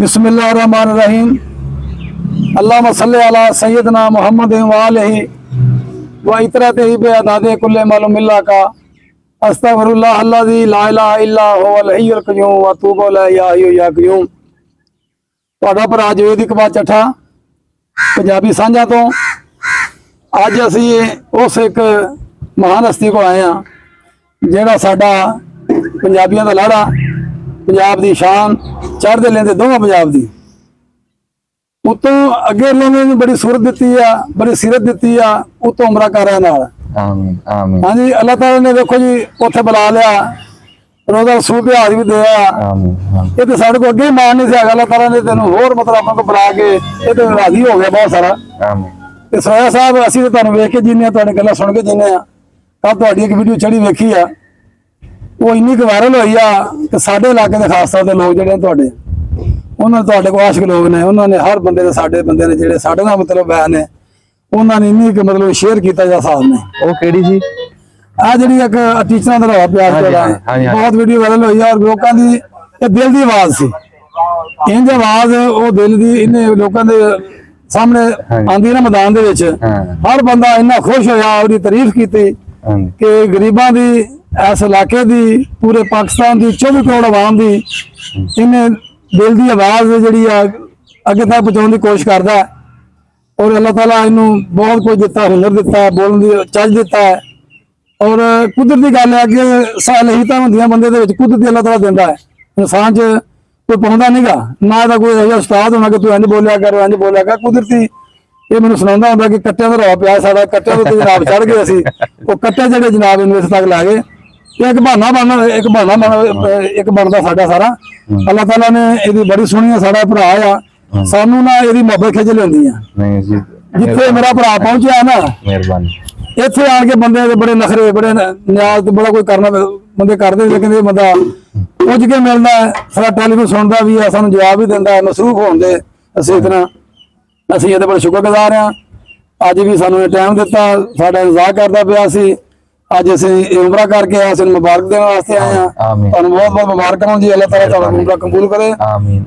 बिस्मिल्लाहिर्रहमानिर्रहीम। अल्लाहुम्मा सल्लि अला सय्यदना मुहम्मद व आलिहि व इतरतिहि बिअदादि कुल्लि मालूम मिल्ला का अस्तगफिरुल्लाह अल्लज़ी ला इलाहा इल्ला हुवल हय्युल क़य्यूम व अतूबु इलैहि या हय्यु या क़य्यूम। ਤੁਹਾਡਾ ਭਰਾ ਜਵੇਦ ਇਕਬਾਲ ਚੱਠਾ ਪੰਜਾਬੀ ਸਾਂਝਾ ਤੋਂ ਅੱਜ ਅਸੀਂ ਉਸ ਇੱਕ ਮਹਾਨ ਹਸਤੀ ਕੋਲ ਆਏ ਹਾਂ ਜਿਹੜਾ ਸਾਡਾ ਪੰਜਾਬੀਆਂ ਦਾ ਲਾੜਾ, ਪੰਜਾਬ ਦੀ ਸ਼ਾਨ, ਚੜ੍ਹਦੇ ਲੈਂਦੇ ਦੋਵਾਂ ਪੰਜਾਬ ਦੀ। ਉਤੋਂ ਅੱਗੇ ਲੋਕਾਂ ਨੂੰ ਬੜੀ ਸੂਰਤ ਦਿੱਤੀ ਆ, ਬੜੀ ਸੀਰਤ ਦਿੱਤੀ ਆ, ਉਤੋਂ ਉਮਰਾ ਕਰਾਂ ਨਾਲ। ਆਮੀਨ ਆਮੀਨ। हाँ जी, अल्लाह ताला ने देखो जी उत्थे बुला लिया, रोजा रसूल पे हाथ भी दिया। आमीन। ये तो साढ़े को अगे मान नहीं सी, अल्लाह ताला ने तेन होर मतलब अपन को बुला के ये तो राजी हो गया बहुत सारा। आमीन। ते सोया साहब असीं तो तुहानूं वेख के जीने, तुहाडी गल्लां सुन के जीने। कल तुहाडी एक वीडियो चढ़ी वेखी आ, वो इन्नी क वायरल होई आ कि साडे इलाके दे खास तौर ते लोग जिहड़े तुहाडे उन्होंने तुहाडे कोल आशिक लोग ने, उन्होंने हर बंदे दे साडे बंदे ने जिहड़े साडे नाल मतलब बैन ने, उन्होंने इन्नी क मतलब शेयर किया जा साहब ने। ਉਹ ਕਿਹੜੀ ਸੀ? आ जी एक टीचर का रहा प्यार बहुत वीडियो वायरल हुई और लोगों की दिल की आवाज सी। इंज आवाज वो दिल की इन्हें लोगों के सामने आंदी ना मैदान दे विच, हर बंदा इन्ना खुश होया, उसकी तारीफ की कि गरीबां दी, इस इलाके दी, पूरे पाकिस्तान की 24 करोड़ आवाम की इन्हें दिल की आवाज जी अगे तक पहुंचाने की कोशिश करता है। और अल्लाह ताला इनू बहुत कुछ दिता, हुनर दिता, बोलने की चज दिता है। और कुदरती गल है कि सलाहियतां होंदियां बंदे दे विच कुदरती अल्लाह ताला दिंदा है, इंसान च कोई पाउंदा नहींगा ना। दा कोई ऐसा उस्ताद होना कि तू इंज बोलिया कर, इंज बोलिया कर। कुदरती ये मैनूं सुणांदा हुंदा कि कट्टियां दा रौला पिया साडा, कट्टियां दे जनाब चढ़ गए असीं, वो कट्टे जेहड़े जनाब इस तक ला गए। एक बहाना बनदा साडा सारा। अल्लाह ताला ने इहदी बड़ी सोहनी साडा भरा आ, सानू ना इहदी मोहब्बत खिच लैंदी आ। नहीं जी, जिथे मेरा भरा पहुंचा ना, मेहरबानी। इत्थे आन के बंदे बड़े नखरे, बड़े न्याज बड़ा कोई करना बंदे करते, लेकिन ये बंदा पुज के मिलता है, सारा टेलीफोन सुनता भी है, सानू जवाब भी दिंदा है, मसरूफ होंदे असीं इतना, असीं इहदे बड़े शुक्रगुजार हां। अज भी सानू टाइम दिता, साडा इंतजार करदा पिया सी। अज असीं उमरा करके आए, असीं मुबारक देने वास्ते आए हां। तुहानू बहुत बहुत मुबारक होण जी, अल्लाह ताला तुहाडी उमरा कबूल करे।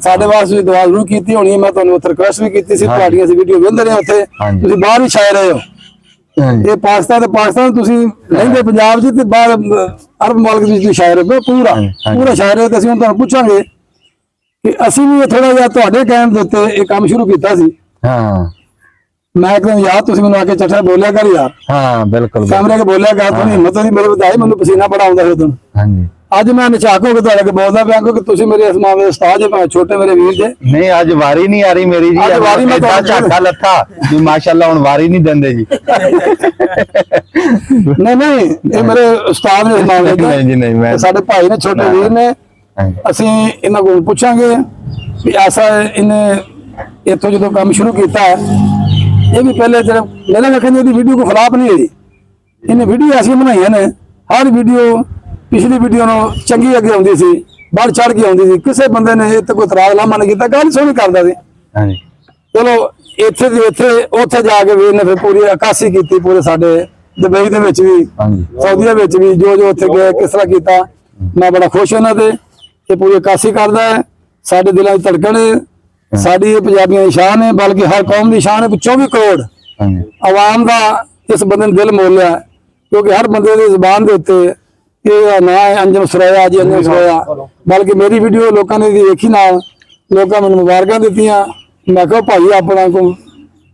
साडे वास्ते दुआ जरूर कीती होनी है, मैं तुहानू उत्थे रिक्वेस्ट भी कीती सी, तुहाडीਆਂ असीं वीडियो वेंदे रहे, उत्थे तुसीं बाहर भी छाए रहे हो। ये पाकिस्तान तुसीं रहिंदे पंजाब च ते बाहर अरब मुल्क च शायर हो, पूरा शायर हो। असीं हुण तुहानू पुछांगे कि असीं भी थोड़ा जिहा तुहाडे कहण दे उत्ते ये काम शुरू कीता सी। हाँ मैं एकदम यार तुसीं मैनूं आके चट्ठा बोलिया कर यार। हाँ बिल्कुल कैमरे के बोलिया कर, तुहाडी हिम्मत नहीं मेरी वधाई, मैनूं पसीना बड़ा आउंदा उदों। हाँ जी, अज मैं नचाक हो के तुहाडे अगे बोलदा पिया क्योंकि तुसीं मेरे इस मामले उस्ताद जे, भावें छोटे मेरे वीर जे। नहीं आज वारी नहीं आ रही मेरी जी, आज वारी मैं इतना झाका लथा जी माशाल्लाह, हुण वारी नहीं देंदे जी। नहीं ये मेरे उस्ताद ने इस मामले दे। नहीं जी नहीं, मैं साडे भाई ने, छोटे वीर ने। असीं इन्हां कोल पुछांगे भी ऐसा इन्हें इत्थों जो काम शुरू किया है, ये भी पहले जरा मेरे वेखण दी वीडियो को खिलाफ नहीं हुई। इन्हें वीडियो ऐसी बनाई ने, हर वीडियो पिछली वीडियो नो चंगी अगे आउंदी सी, बढ़ चढ़ के आउंदी सी, किसी बंदे ने इत्ते कोई इतराज लामा नहीं कीता, गल सोहनी करदा सी। चलो इत्थे दी इत्थे, उत्थे जाके वीर ने फिर पूरी अक्कासी कीती, पूरे साडे दुबई दे विच भी, सऊदीया विच भी, जो जो उत्थे गए किस तरह कीता। मैं बड़ा खुश इन्हां ते, ये पूरी अक्कासी करदा है। साडे दिलां च धड़कन है, साडी पंजाबियां दी शान है, बल्कि हर कौम दी शान है। 24 करोड़ आवाम दा इस बंदे ने दिल मोलिया, क्योंकि हर बंदे दी ज़ुबान दे उत्ते ये ना है अंजम सुराया जी, अंजम सुराया। बल्कि मेरी वीडियो लोगों ने देखी ना, लोगों मैंने मुबारक दित्तियां। मैं कहा भाई अपना को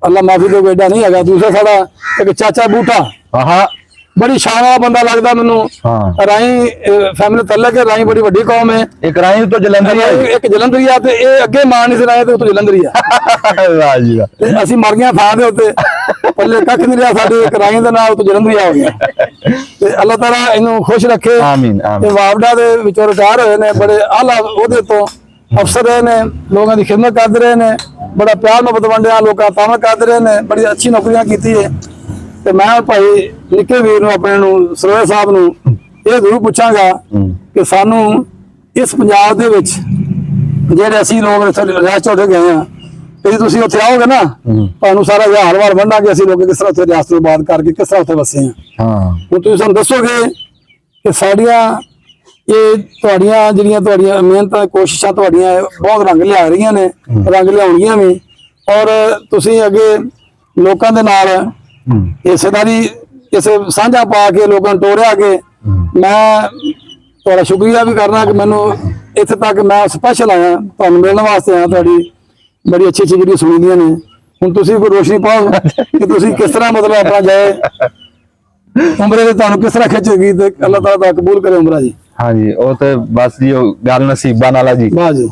अल्लाह माफी दो, एडा नहीं है। दूसरा साडा एक चाचा बूटा, बड़ी शान वाला बंदा लगता मैनू। राई फैमिली तलक है, राई बड़ी वड्डी कौम है। एक राई तो जलंधरी है, एक जलंधरी है, ते ये अगे मान नहीं सी राई ते जलंधरी है। वाह जी वाह, असीं मर गए थां दे उत्ते, पल्ले कख नहीं रहा साडे, एक राई दे नाल तो जलंधरी हो गया। ते अल्लाह ताला इनू खुश रखे। आमीन आमीन। ते वापडा दे विचों रिटायर होए ने, बड़े आला ओहदे तो अफसर रहे ने, लोगों की खिदमत करते रहे ने, बड़ा प्यार मोहब्बत वंडिया, लोगों का तामल करते रहे ने, बड़ी अच्छी नौकरियां कीती है। ते मैं भाई निक्के वीर नूं अपने नूं सरोया साहब नूं ये जरूर पुछांगा कि सानू इस पंजाब दे विच जेहड़े असीं लोग इत्थे रियासत हो गए हैं, ते तुसीं उत्थे आओगे ना, तुहानूं सारा हाल वाल वंडांगे असीं लोग किस तरह उत्थे रियासत आबाद करके किस तरह उत्थे वसे हैं। हुण तुसीं सानूं दस्सोगे कि साडियां ਇਹ ਤੁਹਾਡੀਆਂ ਜਿਹੜੀਆਂ ਮਿਹਨਤਾਂ ਕੋਸ਼ਿਸ਼ਾਂ ਤੁਹਾਡੀਆਂ ਬਹੁਤ ਰੰਗ ਲਿਆ ਰਹੀਆਂ ਨੇ, ਰੰਗ ਲਿਆਉਣੀਆਂ ਵੀ। ਔਰ ਤੁਸੀਂ ਅੱਗੇ ਲੋਕਾਂ ਦੇ ਨਾਲ ਹਿੱਸੇਦਾਰੀ ਇਸ ਸਾਂਝਾ ਪਾ ਕੇ ਲੋਕਾਂ ਨੂੰ ਤੋਰਿਆ ਕੇ ਮੈਂ ਤੁਹਾਡਾ ਸ਼ੁਕਰੀਆ ਵੀ ਕਰਨਾ ਕਿ ਮੈਨੂੰ ਇੱਥੇ ਤੱਕ ਮੈਂ ਸਪੈਸ਼ਲ ਆਇਆ, ਤੁਹਾਨੂੰ ਮਿਲਣ ਵਾਸਤੇ ਆਇਆ। ਤੁਹਾਡੀ ਬੜੀ ਅੱਛੀ ਜਿਹੜੀ ਸੁਣੀਆਂ ਨੇ। ਹੁਣ ਤੁਸੀਂ ਕੋਈ ਰੋਸ਼ਨੀ ਪਾਓ ਕਿ ਤੁਸੀਂ ਕਿਸ ਤਰ੍ਹਾਂ ਮਤਲਬ ਆਪਣਾ ਜਾਏ ਉਮਰੇ ਦੇ ਤੁਹਾਨੂੰ ਕਿਸ ਤਰ੍ਹਾਂ ਖਿੱਚੇਗੀ ਤੇ ਅੱਲਾਹ ਤਾਲਾ ਦਾ ਕਬੂਲ ਕਰੇ ਉਮਰਾ ਜੀ। ਹਾਂਜੀ ਉਹ ਤੇ ਬਸ ਜੀ ਉਹ ਗੱਲ ਨਸੀਬਾਂ ਨਾਲ ਆ ਜੀ। ਵਾਹ ਜੀ।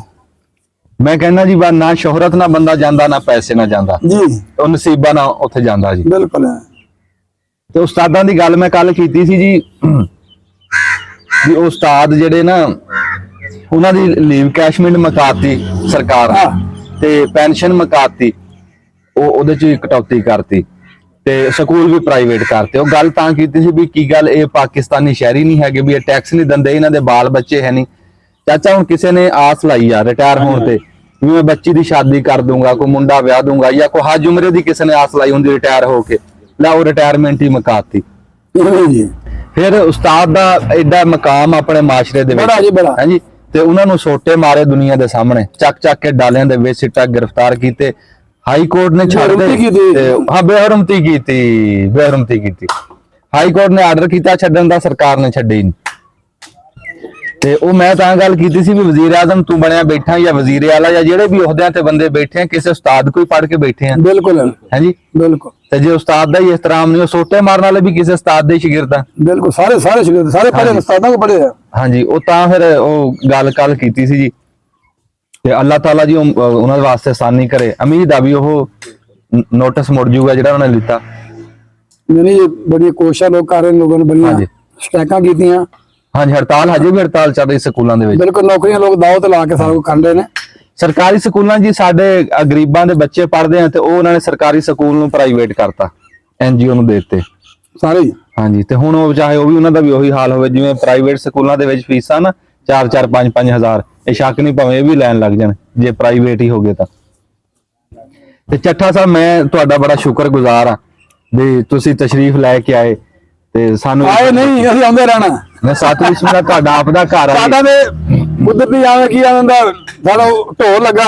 ਮੈਂ ਕਹਿੰਦਾ ਜੀ ਬਸ ਨਾ ਸ਼ੋਹਰਤ ਨਾਲ ਬੰਦਾ ਜਾਂਦਾ, ਨਾ ਪੈਸੇ ਨਾਲ ਜਾਂਦਾ ਜੀ, ਉਹ ਨਸੀਬਾਂ ਨਾਲ ਉੱਥੇ ਜਾਂਦਾ ਜੀ। ਬਿਲਕੁਲ ਹੈ। ਤੇ ਉਸਤਾਦਾਂ ਦੀ ਗੱਲ ਮੈਂ ਕੱਲ ਕੀਤੀ ਸੀ ਜੀ ਵੀ ਉਸਤਾਦ ਜਿਹੜੇ ਨਾ ਉਹਨਾਂ ਦੀ ਲੀਵ ਕੈਸ਼ਮੈਂਟ ਮੁਕਾਤੀ ਸਰਕਾਰ ਹਾਂ। ਤੇ ਪੈਨਸ਼ਨ ਮੁਕਾਤੀ, ਉਹਦੇ ਚ ਕਟੌਤੀ ਕਰਤੀ ਤੇ ਸਕੂਲ ਵੀ ਪ੍ਰਾਈਵੇਟ ਕਰਤੇ। ਉਹ ਗੱਲ ਤਾਂ ਕੀਤੀ ਸੀ ਵੀ ਕੀ ਗੱਲ ਇਹ ਪਾਕਿਸਤਾਨੀ ਸ਼ਹਿਰੀ ਨਹੀਂ ਹੈਗੇ ਵੀ ਇਹ ਟੈਕਸ ਨਹੀਂ ਦਿੰਦੇ, ਇਹਨਾਂ ਦੇ ਬਾਲ ਬੱਚੇ ਹੈ ਨਹੀਂ। ਚਾਚਾ ਹੁਣ ਕਿਸੇ ਨੇ ਆਸ ਲਾਈ ਆ ਰਿਟਾਇਰ ਹੋਣ ਤੇ ਵੀ ਮੈਂ ਬੱਚੀ ਦੀ ਸ਼ਾਦੀ ਕਰ ਦੂੰਗਾ, ਕੋਈ ਮੁੰਡਾ ਵਿਆਹ ਦੂੰਗਾ, ਜਾਂ ਕੋਈ ਹਜ ਉਮਰੇ ਦੀ ਕਿਸੇ ਨੇ ਆਸ ਲਾਈ ਹੁੰਦੀ ਰਿਟਾਇਰ ਹੋ ਕੇ, ਲੈ ਉਹ ਰਿਟਾਇਰਮੈਂਟ ਹੀ ਮੁਕਾਤੀ। ਜੀ ਫਿਰ ਉਸਤਾਦ ਦਾ ਐਡਾ ਮਕਾਮ ਆਪਣੇ ਮਾਸ਼ਰੇ ਦੇ ਬੜਾ ਜੀ, ਬੜਾ। ਹਾਂਜੀ ਤੇ ਉਹਨਾਂ ਨੂੰ ਸੋਟੇ ਮਾਰੇ ਦੁਨੀਆ ਦੇ ਸਾਹਮਣੇ, ਚੱਕ ਕੇ ਡਾਲਿਆਂ ਦੇ ਵਿੱਚ ਸਿੱਟਾ ਗ੍ਰਿਫਤਾਰ ਕੀਤੇ। ਹਾਈ ਕੋਰਟ ਨੇ ਛੱਡ ਦੇ ਹਾਂ ਬੇਹਰਮਤੀ ਕੀਤੀ। ਹਾਈ ਕੋਰਟ ਨੇ ਆਰਡਰ ਕੀਤਾ ਛੱਡਣ ਦਾ, ਸਰਕਾਰ ਨੇ ਛੱਡੇ ਨਹੀਂ। ਤੇ ਉਹ ਮੈਂ ਤਾਂ ਗੱਲ ਕੀਤੀ ਸੀ ਵੀ ਵਜ਼ੀਰ ਆਜ਼ਮ ਤੂੰ ਬਣਿਆ ਬੈਠਾ ਜਾਂ ਵਜ਼ੀਰ ਆਲਾ ਜਾਂ ਜਿਹੜੇ ਵੀ ਅਹੁਦਿਆਂ ਤੇ ਬੰਦੇ ਬੈਠੇ ਆ, ਕਿਸੇ ਉਸਤਾਦ ਕੋਈ ਪੜ੍ਹ ਕੇ ਬੈਠੇ ਆ। ਬਿਲਕੁਲ ਹਾਂਜੀ ਬਿਲਕੁਲ। ਤੇ ਜੇ ਉਸਤਾਦ ਦਾ ਹੀ ਇਹਿਤਰਾਮ ਨਹੀਂ, ਉਹ ਸੋਟੇ ਮਾਰਨ ਵਾਲੇ ਵੀ ਕਿਸੇ ਉਸਤਾਦ ਦੇ ਸ਼ਾਗਿਰਦ ਆ। ਬਿਲਕੁਲ ਸਾਰੇ ਸ਼ਾਗਿਰਦ ਸਾਰੇ ਪੜ੍ਹੇ ਉਸਤਾਦਾਂ ਕੋ ਪੜ੍ਹੇ ਆ। ਹਾਂਜੀ ਉਹ ਤਾਂ ਫਿਰ ਉਹ ਗੱਲ ਕੱਲ ਕੀਤੀ ਸੀ ਜੀ ਤੇ ਅੱਲਾਹ ਤਾਲਾ ਜੀ ਉਹਨਾਂ ਦੇ ਵਾਸਤੇ ਆਸਾਨੀ ਕਰੇ। ਉਮੀਦ ਆ ਵੀ ਉਹ ਨੋਟਿਸ ਮੁੜ ਜੂਗਾ ਜਿਹੜਾ ਉਹਨਾਂ ਨੇ ਲਿੱਤਾ। ਮੇਰੀ ਬੜੀ ਕੋਸ਼ਿਸ਼ਾਂ ਲੋਕ ਕਰ ਰਹੇ ਨੇ, ਲੋਕਾਂ ਨੇ ਬੜੀਆਂ ਹਾਂਜੀ। ਸ਼ਿਕਾਇਤਾਂ ਕੀਤੀਆਂ। ਹਾਂਜੀ ਹੜਤਾਲ ਹਜੇ ਵੀ ਹੜਤਾਲ ਚੱਲ ਰਹੀ ਸਕੂਲਾਂ ਦੇ ਵਿੱਚ। ਬਿਲਕੁਲ ਨੌਕਰੀਆਂ ਲੋਕ ਦਾਅਵਤ ਲਾ ਕੇ ਸਾਰਾ ਕੁਝ ਕਰ ਰਹੇ ਨੇ। ਸਰਕਾਰੀ ਸਕੂਲਾਂ ਜੀ ਸਾਡੇ ਗਰੀਬਾਂ ਦੇ ਬੱਚੇ ਪੜ੍ਹਦੇ ਆ ਤੇ ਉਹ ਉਹਨਾਂ ਨੇ ਸਰਕਾਰੀ ਸਕੂਲ ਨੂੰ ਪ੍ਰਾਈਵੇਟ ਕਰਤਾ, NGO ਨੂੰ ਦੇ ਦਿੱਤੇ ਸਾਰੇ ਹੀ। ਹਾਂਜੀ ਤੇ ਹੁਣ ਉਹ ਚਾਹੇ ਉਹ ਵੀ ਉਹਨਾਂ ਦਾ ਵੀ ਉਹੀ ਹਾਲ ਹੋਵੇ ਜਿਵੇਂ ਪ੍ਰਾਈਵੇਟ ਸਕੂਲਾਂ ਦੇ ਵਿੱਚ ਫੀਸਾਂ ਨਾ 4-4 5-5 ਹਜ਼ਾਰ, ਇਹ ਸ਼ੱਕ ਨਹੀਂ ਭਾਵੇਂ ਇਹ ਵੀ ਲੈਣ ਲੱਗ ਜਾਣ ਜੇ ਪ੍ਰਾਈਵੇਟ ਹੀ ਹੋ ਗਏ ਤਾਂ। ਤੇ ਚੱਠਾ ਸਾਹਿਬ ਮੈਂ ਤੁਹਾਡਾ ਬੜਾ ਸ਼ੁਕਰਗੁਜ਼ਾਰ ਆ ਵੀ ਤੁਸੀਂ ਤਸ਼ਰੀਫ ਲੈ ਕੇ ਆਏ ਤੇ ਸਾਨੂੰ ਆਏ ਨਹੀਂ ਅਸੀਂ ਆਉਂਦੇ ਰਹਿਣਾ। ਮੈਂ ਸਤਿ ਦਾ ਤੁਹਾਡਾ ਆਪਦਾ ਘਰ ਆ। ਸਾਡਾ ਤੇ ਕੁਦਰਤੀ ਆਵੇਂ ਕੀ ਆਂਦਾ ਸਾਡਾ ਢੋਲ ਲੱਗਾ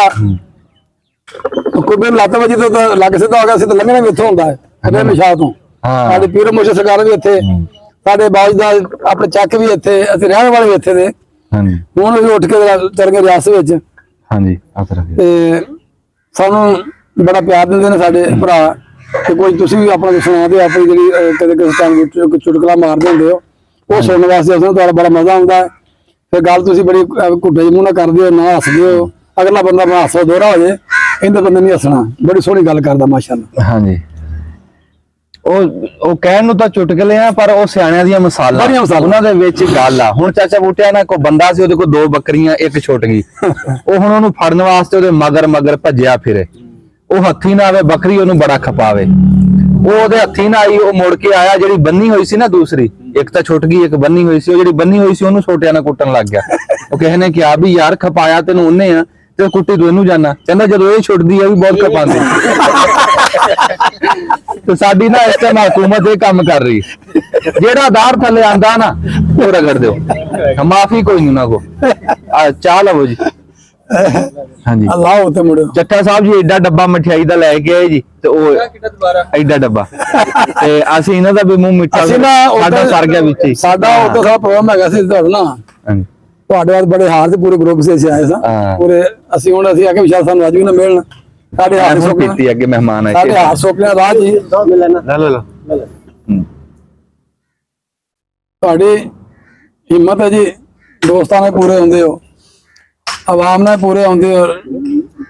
ਕੋਈ ਮੇਰੇ ਲੱਤ ਵਜੀ ਤਾਂ ਲੱਗ ਸਿੱਧਾ ਹੋ ਗਿਆ ਸੀ, ਤਾਂ ਲੰਘਣਾ ਵੀ ਇੱਥੋਂ ਹੁੰਦਾ ਹੈ ਅਗੇ ਨਿਸ਼ਾ ਤੋਂ। ਹਾਂ ਸਾਡੇ ਪੀਰ ਮੁਰਸ਼ਿਦ ਸਰਕਾਰ ਵੀ ਇੱਥੇ, ਸਾਡੇ ਬਾਜ ਦਾ ਆਪਣੇ ਚੱਕ ਵੀ ਇੱਥੇ, ਅਸੀਂ ਰਹਿਣ ਵਾਲੇ ਵੀ ਇੱਥੇ ਦੇ। ਹਾਂਜੀ ਹੁਣ ਅਸੀਂ ਉੱਠ ਕੇ ਚੱਲ ਗਏ ਰਿਆਸਤ ਵਿੱਚ। ਹਾਂਜੀ ਆਸਰਾ ਤੇ ਸਾਨੂੰ ਬੜਾ ਪਿਆਰ ਦਿੰਦੇ ਨੇ ਸਾਡੇ ਭਰਾ। ਤੇ ਕੋਈ ਤੁਸੀਂ ਵੀ ਆਪਣਾ ਸੁਣਾਉਂਦੇ ਆਪਣੀ ਜਿਹੜੀ ਕਦੇ ਕਿਸੇ ਟਾਈਮ ਚੁਟਕਲਾ ਮਾਰਦੇ ਹੁੰਦੇ ਹੋ, ਉਹ ਸੁਣਨ ਵਾਸਤੇ ਉਸਨੂੰ ਤੁਹਾਡਾ ਬੜਾ ਮਜ਼ਾ ਆਉਂਦਾ ਹੈ। ਫਿਰ ਗੱਲ ਤੁਸੀਂ ਬੜੀ ਘੁੱਟੇ ਮੂੰਹ ਨਾਲ ਕਰਦੇ ਹੋ, ਨਾ ਹੱਸਦੇ ਹੋ। ਅਗਲਾ ਬੰਦਾ ਮੈਂ ਹੱਸੋ ਦੋਹਰਾ ਹੋ ਜਾਏ, ਇਹਦੇ ਬੰਦੇ ਨਹੀਂ ਹੱਸਣਾ। ਬੜੀ ਸੋਹਣੀ ਗੱਲ ਕਰਦਾ ਮਾਸ਼ਾਅੱਲਾ। ਹਾਂਜੀ ਉਹ ਕਹਿਣ ਨੂੰ ਤਾਂ ਚੁਟਕਲੇ ਆ ਪਰ ਉਹ ਸਿਆਣਿਆਂ ਦੀਆਂ ਮਿਸਾਲਾਂ ਉਹਨਾਂ ਦੇ ਵਿੱਚ ਗੱਲ ਆ। ਹੁਣ ਚਾਚਾ ਬੂਟਿਆ ਨਾਲ ਕੋਈ ਬੰਦਾ ਸੀ, ਉਹਦੇ ਕੋਲ 2 ਬੱਕਰੀਆਂ, ਇੱਕ ਛੁੱਟ ਗਈ। ਉਹ ਹੁਣ ਉਹਨੂੰ ਫੜਨ ਵਾਸਤੇ ਉਹਦੇ ਮਗਰ ਭੱਜਿਆ ਫਿਰੇ। ਉਹ ਹੱਥੀ ਨਾ ਆਵੇ ਬੱਕਰੀ, ਉਹਨੂੰ ਬੜਾ ਖਪਾਵੇ। ਉਹ ਉਹਦੇ ਹੱਥੀ ਨਾ ਆਈ, ਉਹ ਮੁੜ ਕੇ ਆਇਆ। ਜਿਹੜੀ ਬੰਨੀ ਹੋਈ ਸੀ ਨਾ ਦੂਸਰੀ, ਇੱਕ ਤਾਂ ਛੁੱਟ ਗਈ, ਇੱਕ ਬੰਨੀ ਹੋਈ ਸੀ। ਉਹ ਜਿਹੜੀ ਬੰਨੀ ਹੋਈ ਸੀ ਉਹਨੂੰ ਛੋਟਿਆਂ ਨਾਲ ਕੁੱਟਣ ਲੱਗ ਗਿਆ। ਉਹ ਕਿਸੇ ਨੇ ਕਿਹਾ ਵੀ ਯਾਰ ਖਪਾਇਆ ਤੈਨੂੰ ਉਹਨੇ ਆ ਤੇ ਕੁੱਟੀ ਤੂੰ ਇਹਨੂੰ ਜਾਣਾ। ਕਹਿੰਦਾ ਜਦੋਂ ਇਹ ਛੁੱਟਦੀ ਆ ਵੀ ਬਹੁਤ ਖਪਾਉਂਦੀ। ਤੇ ਸਾਡੀ ਨਾ ਇਸ ਟਾਈਮ ਹਕੂਮਤ ਇਹ ਕੰਮ ਕਰ ਰਹੀ, ਜਿਹੜਾ ਦਾਰ ਥੱਲੇ ਆਂਦਾ ਨਾ ਉਹ ਰਗੜ ਦਿਓ, ਮਾਫੀ ਕੋਈ ਨਹੀਂ ਨਾ ਕੋ। ਚਾਹ ਲਵੋ ਜੀ। ਹਾਂਜੀ ਅੱਲਾਹ ਉਤੇ ਮੁੜੋ। ਚੱਠਾ ਸਾਹਿਬ ਜੀ ਐਡਾ ਡੱਬਾ ਮਠਿਆਈ ਦਾ ਲੈ ਕੇ ਆਏ ਜੀ ਤੇ ਉਹ ਐਡਾ ਡੱਬਾ ਤੇ ਅਸੀਂ ਇਹਨਾਂ ਦਾ ਵੀ ਮੂੰਹ ਮਿੱਠਾ ਸਾਡਾ ਸਰ ਗਿਆ ਵਿੱਚ ਹੀ। ਸਾਡਾ ਉਦੋਂ ਸਾਰਾ ਪ੍ਰੋਗਰਾਮ ਹੈਗਾ ਸੀ ਤੁਹਾਡਾ ਨਾ, ਹਾਂਜੀ ਤੁਹਾਡੇ ਬਾਅਦ ਬੜੇ ਹਾਰ ਤੇ ਪੂਰੇ ਗਰੁੱਪ ਸੇ ਅਸੀਂ ਆਏ ਸਾਂ ਪੂਰੇ। ਅਸੀਂ ਹੁਣ ਅਸੀਂ ਆ ਕੇ ਵਿਸ਼ਾਲ ਸਾਨੂੰ ਅੱਜ ਵੀ ਨਾ ਮਿਲਣ। ਸਾਡੇ ਹਾਰ ਪੀਤੀ ਅੱਗੇ ਮਹਿਮਾਨ ਆਏ, ਸਾਡੇ ਹਾਰ ਸੋਪਿਆ ਰਾਹ ਜੀ। ਲੈ ਤੁਹਾਡੀ ਹਿੰਮਤ ਹੈ ਜੀ, ਦੋਸਤਾਂ ਨਾਲ ਪੂਰੇ ਹੁੰਦੇ ਹੋ, ਆਵਾਮ ਨਾਲ ਪੂਰੇ ਹੁੰਦੇ ਹੋ